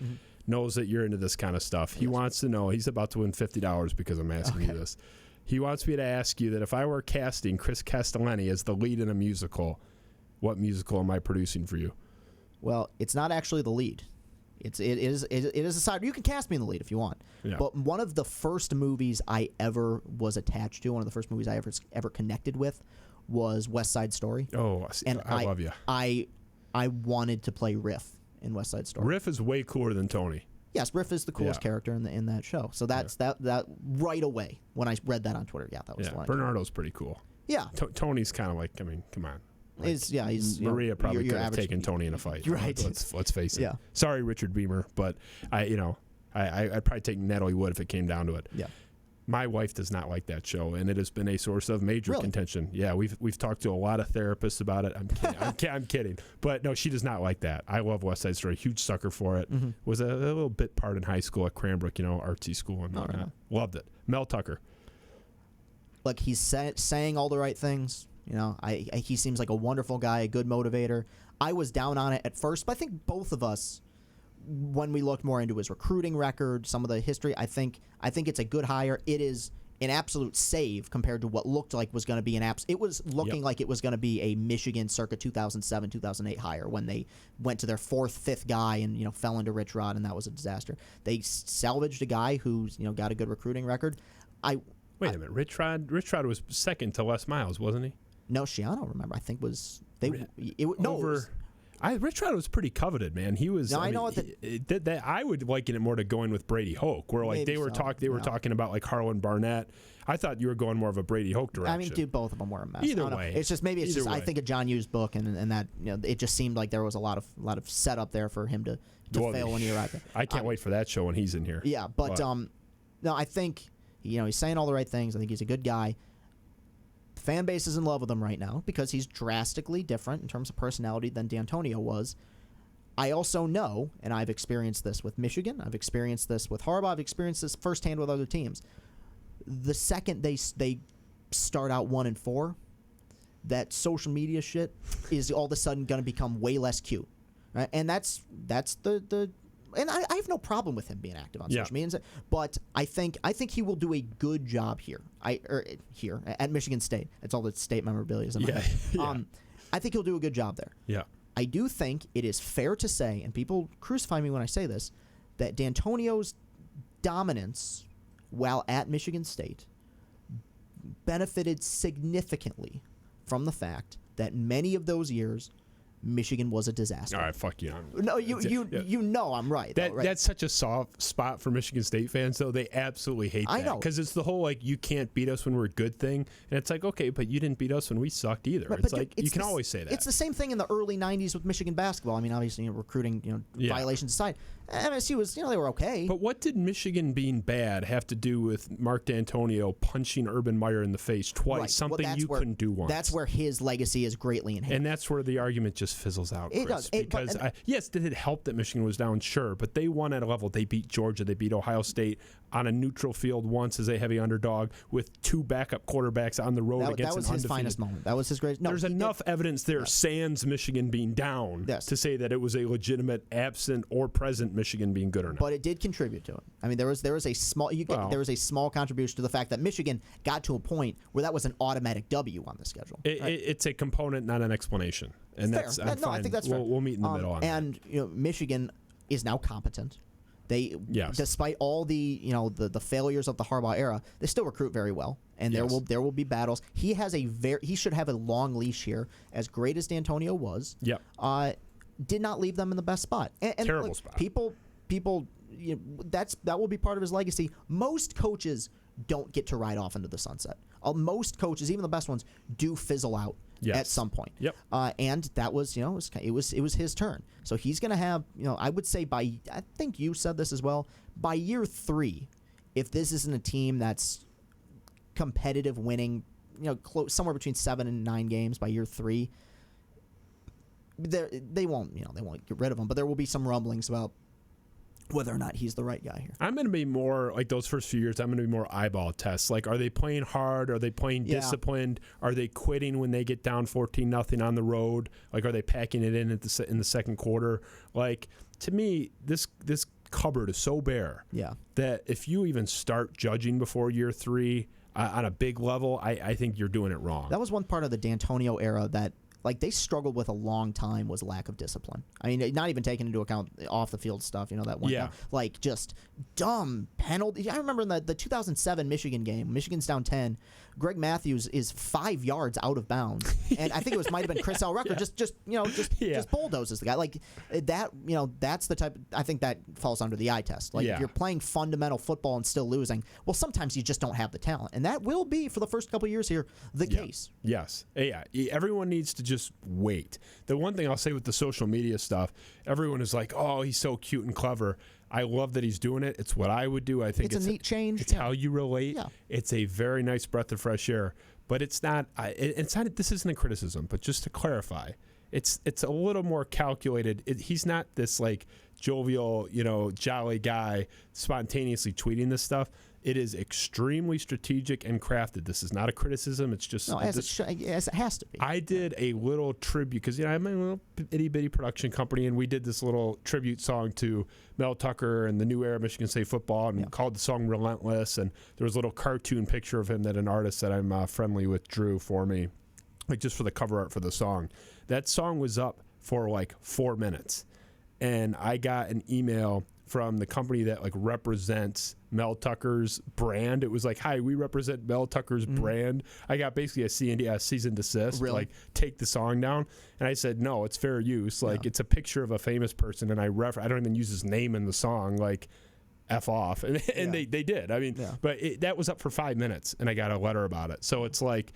knows that you're into this kind of stuff. He wants to know, he's about to win $50 because I'm asking you this. He wants me to ask you that if I were casting Chris Castellani as the lead in a musical, what musical am I producing for you? Well, it's not actually the lead. It is a side. You can cast me in the lead if you want. Yeah. But one of the first movies I ever was attached to, one of the first movies I ever connected with, was West Side Story. Oh, and I love you. I wanted to play Riff in West Side Story. Riff is way cooler than Tony. Yes, Riff is the coolest character in that show. So that's that right away when I read that on Twitter. Yeah, that was the one. Bernardo's pretty cool. Yeah. Tony's kind of like, I mean, come on. Like, he's Maria probably could have taken Tony in a fight. Right. Let's face it. Yeah. Sorry, Richard Beamer, but I'd probably take Natalie Wood if it came down to it. Yeah. My wife does not like that show, and it has been a source of major contention. Yeah, we've talked to a lot of therapists about it. I'm kidding. I'm kidding. But no, she does not like that. I love West Side Story. Huge sucker for it. Mm-hmm. Was a little bit part in high school at Cranbrook, artsy school and whatnot. Right. Loved it. Mel Tucker. Look, he's saying all the right things. He seems like a wonderful guy, a good motivator. I was down on it at first, but I think both of us, when we looked more into his recruiting record, some of the history, I think it's a good hire. It is an absolute save compared to what looked like was going to be it was looking like it was going to be a Michigan circa 2007, 2008 hire when they went to their fifth guy and fell into Rich Rod, and that was a disaster. They salvaged a guy who's got a good recruiting record. Wait a minute, Rich Rod was second to Les Miles, wasn't he? No, Shiano, remember, I think was Rich Rod was pretty coveted, man. He was. No, I know that I would liken it more to going with Brady Hoke, where like they were talking about like Harlan Barnett. I thought you were going more of a Brady Hoke direction. I mean, dude, both of them were a mess. Either way, it's just I think of John Yu's book and that it just seemed like there was a lot of setup there for him to fail when he arrived there. I can't wait for that show when he's in here. Yeah, but no, I think he's saying all the right things. I think he's a good guy. The fan base is in love with him right now because he's drastically different in terms of personality than D'Antonio was. I also know, and I've experienced this with Michigan, I've experienced this with Harbaugh, I've experienced this firsthand with other teams. The second they start out 1-4, that social media shit is all of a sudden going to become way less cute, right? And that's the and I have no problem with him being active on social media, but I think he will do a good job here. Here at Michigan State. It's all the state memorabilia is in my head. I think he'll do a good job there. Yeah. I do think it is fair to say, and people crucify me when I say this, that D'Antonio's dominance while at Michigan State benefited significantly from the fact that many of those years Michigan was a disaster. All right, fuck you. No, you know I'm right. Right. That's such a soft spot for Michigan State fans, though. They absolutely hate that. I know. Because it's the whole, like, you can't beat us when we're a good thing. And it's like, okay, but you didn't beat us when we sucked either. Right, it's like, you can always say that. It's the same thing in the early 90s with Michigan basketball. I mean, obviously, recruiting, violations aside. MSU was, they were okay. But what did Michigan being bad have to do with Mark D'Antonio punching Urban Meyer in the face twice? Right. Something couldn't do once. That's where his legacy is greatly enhanced. And that's where the argument just fizzles out, Chris. It does. Because, yes, did it help that Michigan was down? Sure. But they won at a level. They beat Georgia. They beat Ohio State on a neutral field once as a heavy underdog with 2 backup quarterbacks on the road against an undefeated. That was his finest moment. That was his greatest. No, there's enough evidence there, sans Michigan being down, to say that it was a legitimate absent or present Michigan being good or not. But it did contribute to it. I mean, there was a small there was a small contribution to the fact that Michigan got to a point where that was an automatic W on the schedule. It's a component, not an explanation, and that's fair. No, I think that's fair. We'll meet in the middle on that. And Michigan is now competent. They, despite all the the failures of the Harbaugh era, they still recruit very well, and there will be battles. He should have a long leash here. As great as D'Antonio was, did not leave them in the best spot. And terrible spot. People, that will be part of his legacy. Most coaches don't get to ride off into the sunset. Most coaches, even the best ones, do fizzle out at some point. Yep. And that was, it was his turn. So he's going to have, I would say I think you said this as well, by year 3, if this isn't a team that's competitive, winning, somewhere between 7 and 9 games by year 3, they won't get rid of him. But there will be some rumblings about whether or not he's the right guy here. I'm going to be more, like those first few years, I'm going to be more eyeball tests. Like, are they playing hard? Are they playing disciplined? Are they quitting when they get down 14-0 on the road? Like, are they packing it in in the second quarter? Like, to me, this cupboard is so bare that if you even start judging before year 3 on a big level, I think you're doing it wrong. That was one part of the D'Antonio era that they struggled with a long time, was lack of discipline. I mean, not even taking into account off the field stuff, that one time. Like, just dumb penalty. I remember in the 2007 Michigan game, Michigan's down 10. Greg Matthews is 5 yards out of bounds, and I think it might have been Chris L. Rucker just bulldozes the guy like that. That's the type. I think that falls under the eye test. Like, if you're playing fundamental football and still losing, well, sometimes you just don't have the talent, and that will be for the first couple of years here the case. Yes, everyone needs to just wait. The one thing I'll say with the social media stuff, everyone is like, "Oh, he's so cute and clever." I love that he's doing it. It's what I would do. I think it's a neat change. It's how you relate. Yeah. It's a very nice breath of fresh air. But it's not. It's not. This isn't a criticism. But just to clarify, it's a little more calculated. He's not this like jovial, jolly guy spontaneously tweeting this stuff. It is extremely strategic and crafted. This is not a criticism. It's just as it has to be. I did a little tribute because I'm a little itty bitty production company, and we did this little tribute song to Mel Tucker and the new era of Michigan State football, and called the song "Relentless." And there was a little cartoon picture of him that an artist that I'm friendly with drew for me, like just for the cover art for the song. That song was up for like 4 minutes, and I got an email from the company that like represents Mel Tucker's brand. It was like, hi, we represent Mel Tucker's brand. I got basically a cease and desist, Really? like take the song down. And I said, no, it's fair use. Like it's a picture of a famous person, and I don't even use his name in the song. Like, F off. And they did. I mean, but that was up for 5 minutes, and I got a letter about it. So it's like,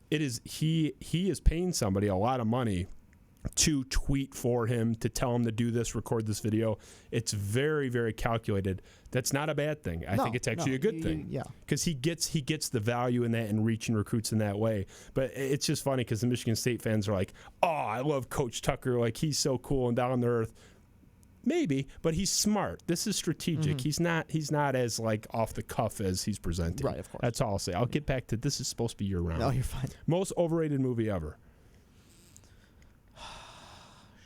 it is he is paying somebody a lot of money to tweet for him, to tell him to do this, record this video. It's very, very calculated. That's not a bad thing. I think it's actually a good thing. Yeah. Because he gets the value in that and reaching recruits in that way. But it's just funny because the Michigan State fans are like, oh, I love Coach Tucker. Like, he's so cool and down to earth. Maybe, but he's smart. This is strategic. He's not as like off the cuff as he's presenting. Right, of course. That's all I'll say. I'll get back to this is supposed to be year round. No, you're fine. Most overrated movie ever.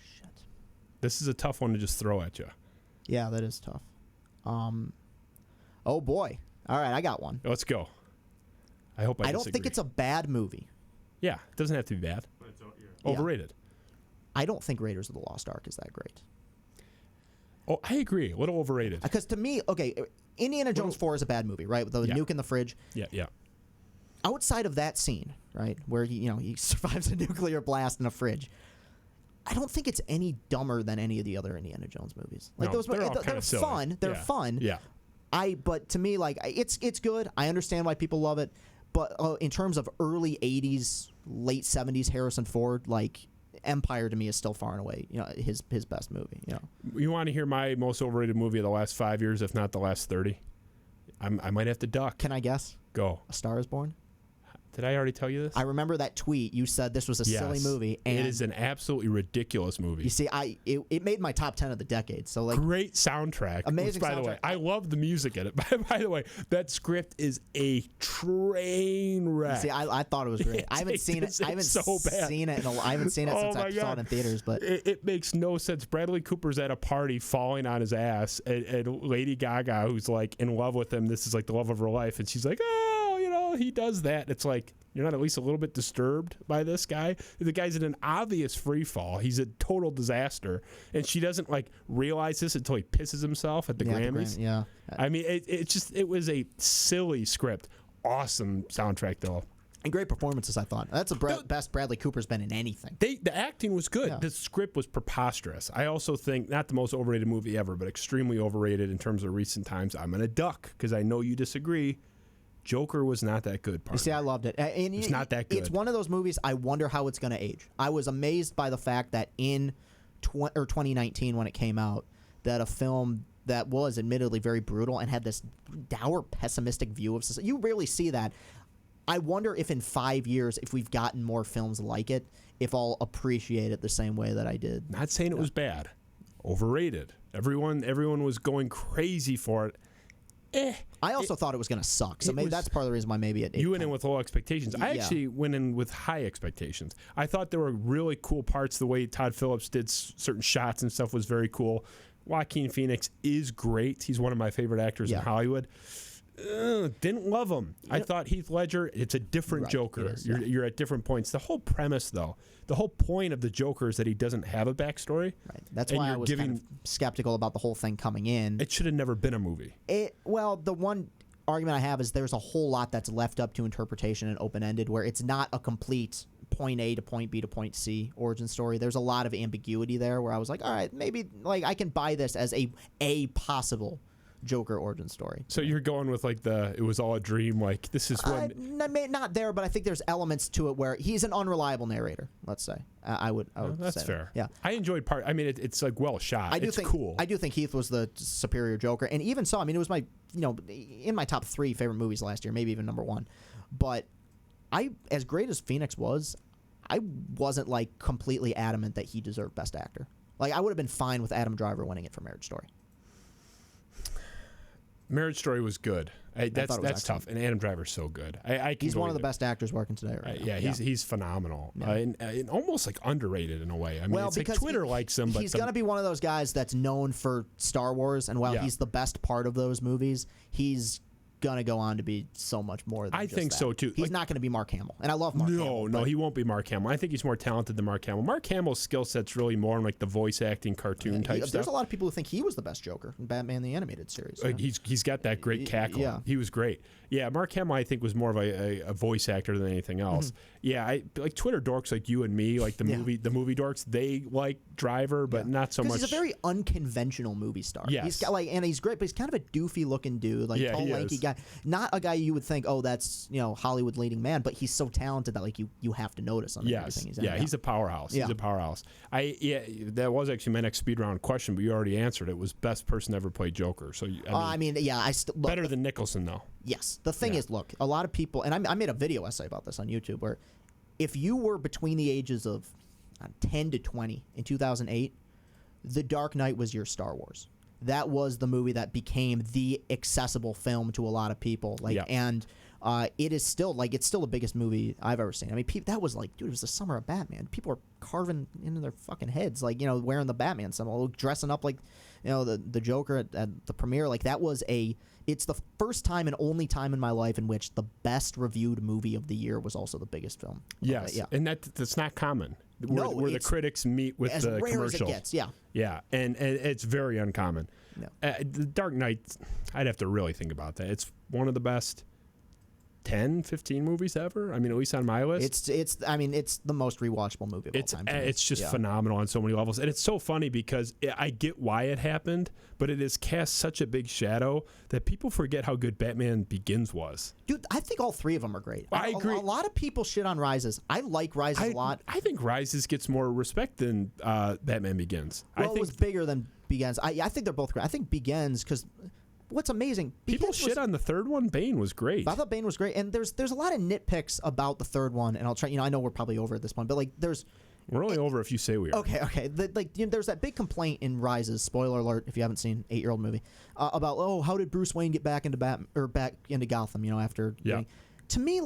Shit. This is a tough one to just throw at you. Yeah, that is tough. Oh boy. All right, I got one. Let's go. I hope I don't think it's a bad movie. Yeah, it doesn't have to be bad. Overrated. I don't think Raiders of the Lost Ark is that great. Oh, I agree. A little overrated. Because to me, okay, Indiana Jones 4 is a bad movie, right? With the nuke in the fridge. Yeah. Outside of that scene, right, where he survives a nuclear blast in a fridge, I don't think it's any dumber than any of the other Indiana Jones movies. Like No, those, they're all they're kinda silly. fun. They're Yeah. fun. Yeah. But to me, like it's good. I understand why people love it. But in terms of early '80s, late '70s Harrison Ford, like Empire to me is still far and away, his best movie. You want to hear my most overrated movie of the last 5 years, if not the last 30? I might have to duck. Can I guess? Go. A Star is Born. Did I already tell you this? I remember that tweet. You said this was a silly movie, and it is an absolutely ridiculous movie. You see, it made my top 10 of the decade. So like, great soundtrack. Amazing By the soundtrack. way, I love the music in it. By the way, that script is a train wreck. See, I thought it was great. I haven't seen it. I haven't so bad. seen it. I haven't seen it since I saw it in theaters. But it makes no sense. Bradley Cooper's at a party falling on his ass, and Lady Gaga, who's like in love with him, this is like the love of her life, and she's like, oh, he does that. It's like, you're not at least a little bit disturbed by this guy? The guy's in an obvious free fall. He's a total disaster, and she doesn't like realize this until he pisses himself at the Grammys. Yeah. I mean, it was a silly script. Awesome soundtrack though. And great performances, I thought. That's the best Bradley Cooper's been in anything. The acting was good. Yeah. The script was preposterous. I also think, not the most overrated movie ever, but extremely overrated in terms of recent times. I'm going to duck because I know you disagree. Joker was not that good, partner. You see, I loved it. And it's not that good. It's one of those movies I wonder how it's going to age. I was amazed by the fact that in 2019 when it came out, that a film that was admittedly very brutal and had this dour, pessimistic view of society. You rarely see that. I wonder if in 5 years, if we've gotten more films like it, if I'll appreciate it the same way that I did. Not saying it was bad. Overrated. Everyone was going crazy for it. I also thought it was going to suck, so maybe that's part of the reason why maybe it. You went in with low expectations. I actually went in with high expectations. I thought there were really cool parts. The way Todd Phillips did certain shots and stuff was very cool. Joaquin Phoenix is great. He's one of my favorite actors in Hollywood. Didn't love him. I thought Heath Ledger, it's a different Joker. You're at different points. The whole premise, though, the whole point of the Joker is that he doesn't have a backstory. Right. That's why I was kind of skeptical about the whole thing coming in. It should have never been a movie. Well, the one argument I have is there's a whole lot that's left up to interpretation and open-ended where it's not a complete point A to point B to point C origin story. There's a lot of ambiguity there where I was like, all right, maybe like I can buy this as a possible Joker origin story. So you're going with like it was all a dream, like this is when not there, but I think there's elements to it where he's an unreliable narrator, let's say. I would that's say fair. That. Yeah. I enjoyed I mean it's like well shot. It's cool. I do think Heath was the superior Joker, and even so, I mean it was my in my top 3 favorite movies last year, maybe even number 1. But as great as Phoenix was, I wasn't like completely adamant that he deserved Best Actor. Like I would have been fine with Adam Driver winning it for Marriage Story. Marriage Story was good. That's tough. And Adam Driver's so good. He's one of the best actors working today right now. Yeah, he's phenomenal. Yeah. And almost like underrated in a way. I mean, it's like Twitter likes him. But he's going to be one of those guys that's known for Star Wars, and while he's the best part of those movies, he's gonna go on to be so much more than I just think that. so too. He's not gonna be Mark Hamill, and I love Mark Hamill. No, he won't be Mark Hamill. I think he's more talented than Mark Hamill. Mark Hamill's skill set's really more in like the voice acting, cartoon type stuff. There's a lot of people who think he was the best Joker in Batman the Animated Series. He's got that great cackle. Yeah. He was great. Yeah, Mark Hamill I think was more of a voice actor than anything else. Yeah, I like Twitter dorks like you and me, like the movie dorks. They like Driver, but not so much. He's a very unconventional movie star. Yes. He's got and he's great, but he's kind of a doofy looking dude, like tall, lanky guy. Not a guy you would think, oh, that's Hollywood leading man, but he's so talented that like you have to notice him. Yes. He's in. He's a powerhouse. He's a powerhouse. That was actually my next speed round question, but you already answered it. Was best person to ever play Joker. So better than Nicholson though. Yes. The thing is, look, a lot of people, and I made a video essay about this on YouTube, where if you were between the ages of 10 to 20 in 2008, The Dark Knight was your Star Wars. That was the movie that became the accessible film to a lot of people. And it is still it's still the biggest movie I've ever seen. I mean, that was it was the summer of Batman. People were carving into their fucking heads, wearing the Batman symbol, dressing up like, the Joker at the premiere. It's the first time and only time in my life in which the best reviewed movie of the year was also the the biggest film. Yes, and that's not common. Where the critics meet with the commercials. As rare as it gets, yeah, and it's very uncommon. Yeah. The Dark Knight, I'd have to really think about that. It's one of the best 10, 15 movies ever. I mean, at least on my list. It's the most rewatchable movie of all time. It's just phenomenal on so many levels. And it's so funny because I get why it happened, but it has cast such a big shadow that people forget how good Batman Begins was. Dude, I think all three of them are great. I agree. A lot of people shit on Rises. I like Rises a lot. I think Rises gets more respect than Batman Begins. Well, it was bigger than Begins. I think they're both great. I think Begins, because what's amazing, people shit on the third one. Bane was great. I thought Bane was great, and there's a lot of nitpicks about the third one, and I'll try. I know we're probably over at this point, but we're only over if you say we are. Okay. There's that big complaint in Rises. Spoiler alert if you haven't seen 8-year-old movie about how did Bruce Wayne get back into back into Gotham? After to me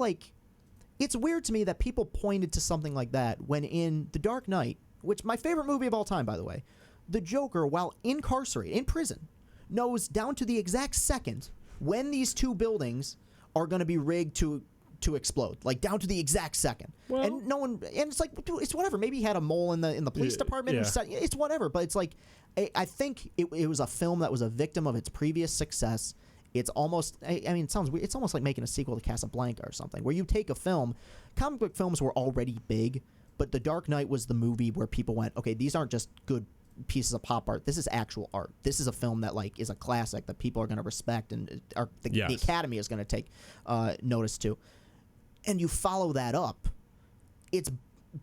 it's weird to me that people pointed to something like that when in The Dark Knight, which my favorite movie of all time, by the way, the Joker, while incarcerated in prison, knows down to the exact second when these two buildings are going to be rigged to explode, down to the exact second. Well, and no one, and it's dude, it's whatever. Maybe he had a mole in the police department. Yeah. It's whatever. But it's I think it was a film that was a victim of its previous success. It's almost, it sounds weird. It's almost like making a sequel to Casablanca or something, where you take a film. Comic book films were already big, but The Dark Knight was the movie where people went, okay, these aren't just good pieces of pop art. This is actual art. This is a film that is a classic that people are going to respect, and the Academy is going to take notice to. And you follow that up, it's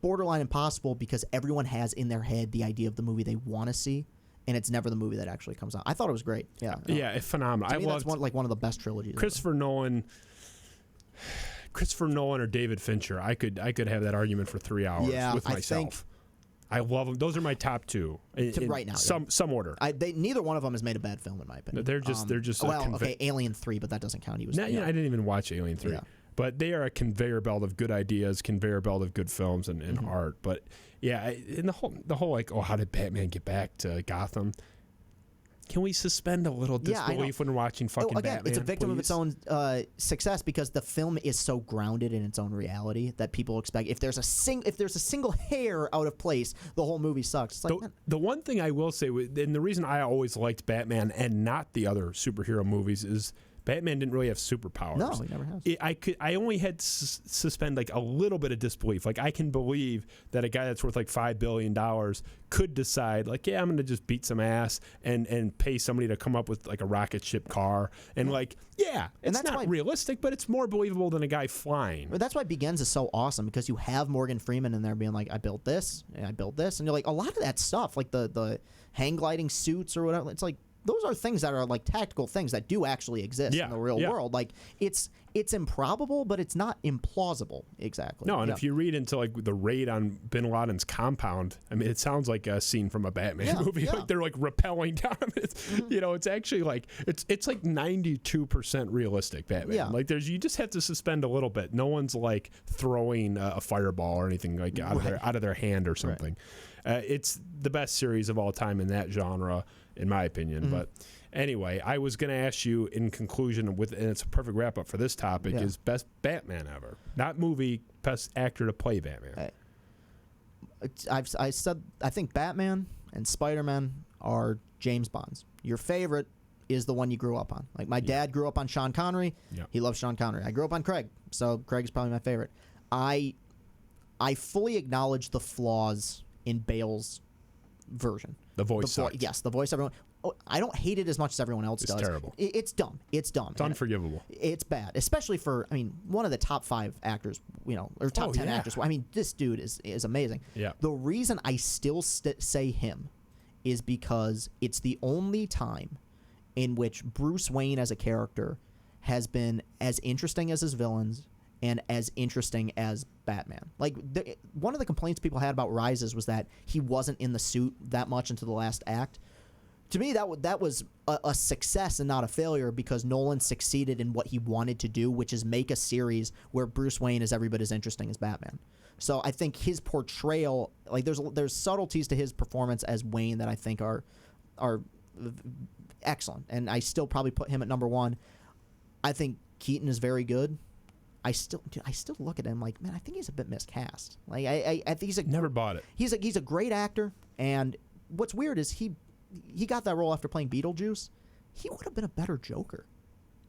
borderline impossible because everyone has in their head the idea of the movie they want to see, and it's never the movie that actually comes out. I thought it was great. Yeah, it's phenomenal. To me, that's one of the best trilogies. Christopher Nolan or David Fincher. I could have that argument for 3 hours with myself. I love them. Those are my top two right now. Some order. Neither one of them has made a bad film in my opinion. They're just. Alien 3, but that doesn't count. I didn't even watch Alien 3. Yeah. But they are a conveyor belt of good ideas, conveyor belt of good films and art. But in the whole how did Batman get back to Gotham? Can we suspend a little disbelief when we're watching fucking Batman? It's a victim of its own success because the film is so grounded in its own reality that people expect if there's a single hair out of place, the whole movie sucks. It's the one thing I will say, and the reason I always liked Batman and not the other superhero movies is Batman didn't really have superpowers. No, he never has. I only had to suspend a little bit of disbelief. I can believe that a guy that's worth $5 billion could decide I'm going to just beat some ass and pay somebody to come up with a rocket ship car and it's not realistic, but it's more believable than a guy flying. But that's why Begins is so awesome because you have Morgan Freeman in there being I built this and I built this, and you're a lot of that stuff the hang gliding suits or whatever. It's those are things that are tactical things that do actually exist in the real world. It's improbable, but it's not implausible exactly. No, and if you read into the raid on Bin Laden's compound, it sounds like a scene from a Batman movie. Yeah. They're rappelling down. It's actually it's 92% realistic Batman. Yeah. You just have to suspend a little bit. No one's throwing a fireball or anything out of their hand or something. Right. It's the best series of all time in that genre, in my opinion. But Anyway, I was going to ask you in conclusion, and it's a perfect wrap up for this topic, is best Batman ever. Not movie, best actor to play Batman. I think Batman and Spider-Man are James Bonds. Your favorite is the one you grew up on. Like my dad grew up on Sean Connery. Yeah. He loves Sean Connery. I grew up on Craig, so Craig is probably my favorite. I fully acknowledge the flaws in Bale's version. The voice sucks. Yes, the voice. Everyone. I don't hate it as much as everyone else does. It's terrible. It's dumb. It's dumb. It's unforgivable. It's bad, especially for, one of the top 5 actors, or top 10 actors. I mean, this dude is amazing. Yeah. The reason I still say him is because it's the only time in which Bruce Wayne as a character has been as interesting as his villains and as interesting as Batman. Like, one of the complaints people had about Rises was that he wasn't in the suit that much into the last act. To me, that was a success and not a failure, because Nolan succeeded in what he wanted to do, which is make a series where Bruce Wayne is every bit as interesting as Batman. So I think his portrayal, like there's subtleties to his performance as Wayne that I think are excellent, and I still probably put him at number 1. I think Keaton is very good. I still look at him like, man, I think he's a bit miscast. Like I think he's never bought it. He's a great actor, and what's weird is he got that role after playing Beetlejuice. He would have been a better Joker.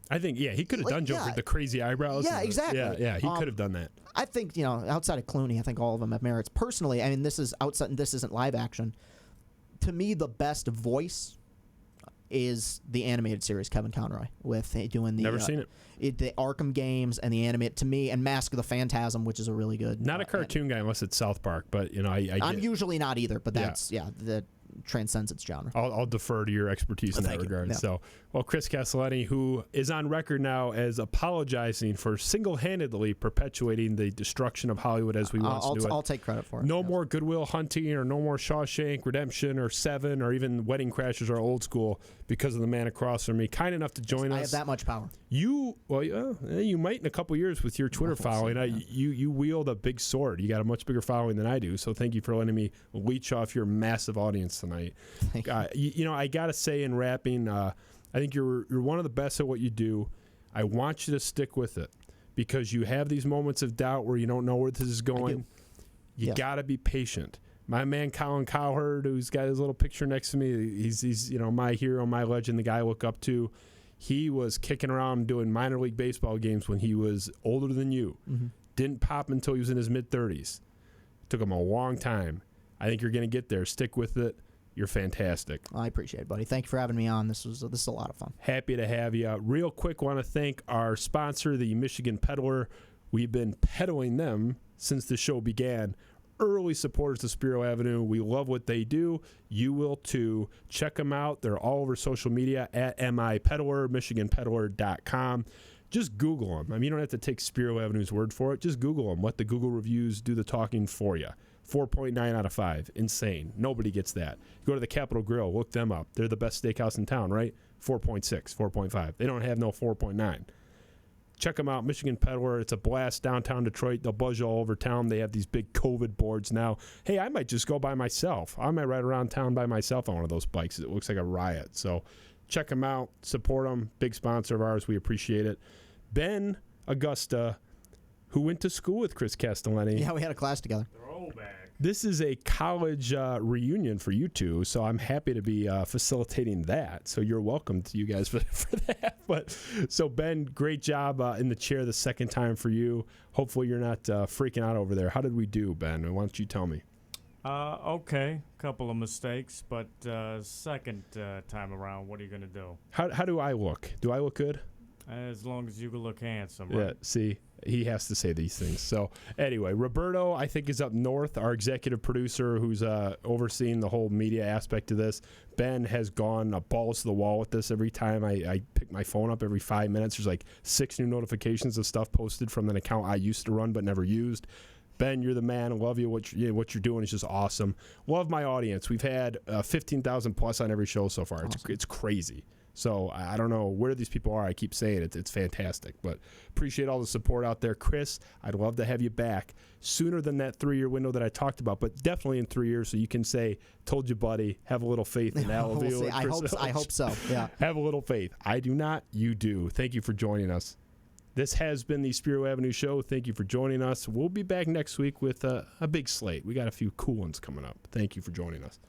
I think, he could have done Joker, the crazy eyebrows. Yeah, exactly. Yeah, he could have done that. I think, outside of Clooney, I think all of them have merits. Personally, I mean, this isn't live action. To me, the best voice is the animated series, Kevin Conroy, with doing the never seen it. The Arkham games and the animate, to me, and Mask of the Phantasm, which is a really good. Not a cartoon guy unless it's South Park, but I'm usually not either. But that's that transcends its genre. I'll defer to your expertise in that regard. Yeah. So, Chris Castellani, who is on record now as apologizing for single-handedly perpetuating the destruction of Hollywood as we once knew it. I'll take credit for it. No more Good Will Hunting, or no more Shawshank Redemption, or Seven, or even Wedding Crashers, or Old School, because of the man across from me. Kind enough to join us. I have that much power. You might in a couple years with your Twitter following. You wield a big sword. You got a much bigger following than I do. So thank you for letting me leech off your massive audience tonight. I got to say in wrapping, I think you're one of the best at what you do. I want you to stick with it, because you have these moments of doubt where you don't know where this is going. You got to be patient. My man Colin Cowherd, who's got his little picture next to me, he's my hero, my legend, the guy I look up to. He was kicking around doing minor league baseball games when he was older than you. Mm-hmm. Didn't pop until he was in his mid-30s. Took him a long time. I think you're going to get there. Stick with it. You're fantastic. I appreciate it, buddy. Thank you for having me on. This is a lot of fun. Happy to have you. Real quick, want to thank our sponsor, the Michigan Peddler. We've been peddling them since the show began. Early supporters of Spiro Avenue. We love what they do. You will too. Check them out. They're all over social media at MIPeddler, MichiganPeddler.com. Just Google them. I mean, you don't have to take Spiro Avenue's word for it. Just Google them. Let the Google reviews do the talking for you. 4.9 out of 5. Insane. Nobody gets that. Go to the Capitol Grill. Look them up. They're the best steakhouse in town, right? 4.6, 4.5. They don't have no 4.9. Check them out, Michigan Peddler. It's a blast downtown Detroit. They'll buzz you all over town. They have these big COVID boards now. Hey, I might just go by myself. I might ride around town by myself on one of those bikes. It looks like a riot. So check them out. Support them. Big sponsor of ours. We appreciate it. Ben Augusta, who went to school with Chris Castellani. Yeah, we had a class together. Throwback. This is a college reunion for you two, so I'm happy to be facilitating that. So you're welcome to you guys for that. But so Ben, great job in the chair the second time for you. Hopefully you're not freaking out over there. How did we do, Ben? Why don't you tell me? Okay, couple of mistakes, but second time around, what are you gonna do? How do I look? Do I look good? As long as you can look handsome, right? Yeah, see, he has to say these things. So anyway, Roberto, I think, is up north, our executive producer who's overseeing the whole media aspect of this. Ben has gone balls to the wall with this. Every time I pick my phone up every 5 minutes, there's like 6 new notifications of stuff posted from an account I used to run but never used. Ben, you're the man. I love you. What you're doing is just awesome. Love my audience. We've had 15,000 plus on every show so far. Awesome. It's crazy. So I don't know where these people are. I keep saying it. It's fantastic. But appreciate all the support out there. Chris, I'd love to have you back sooner than that 3-year window that I talked about, but definitely in 3 years so you can say, told you, buddy, have a little faith in Al. We'll I hope so. Yeah. Have a little faith. I do not. You do. Thank you for joining us. This has been the Spiro Avenue Show. Thank you for joining us. We'll be back next week with a big slate. We got a few cool ones coming up. Thank you for joining us.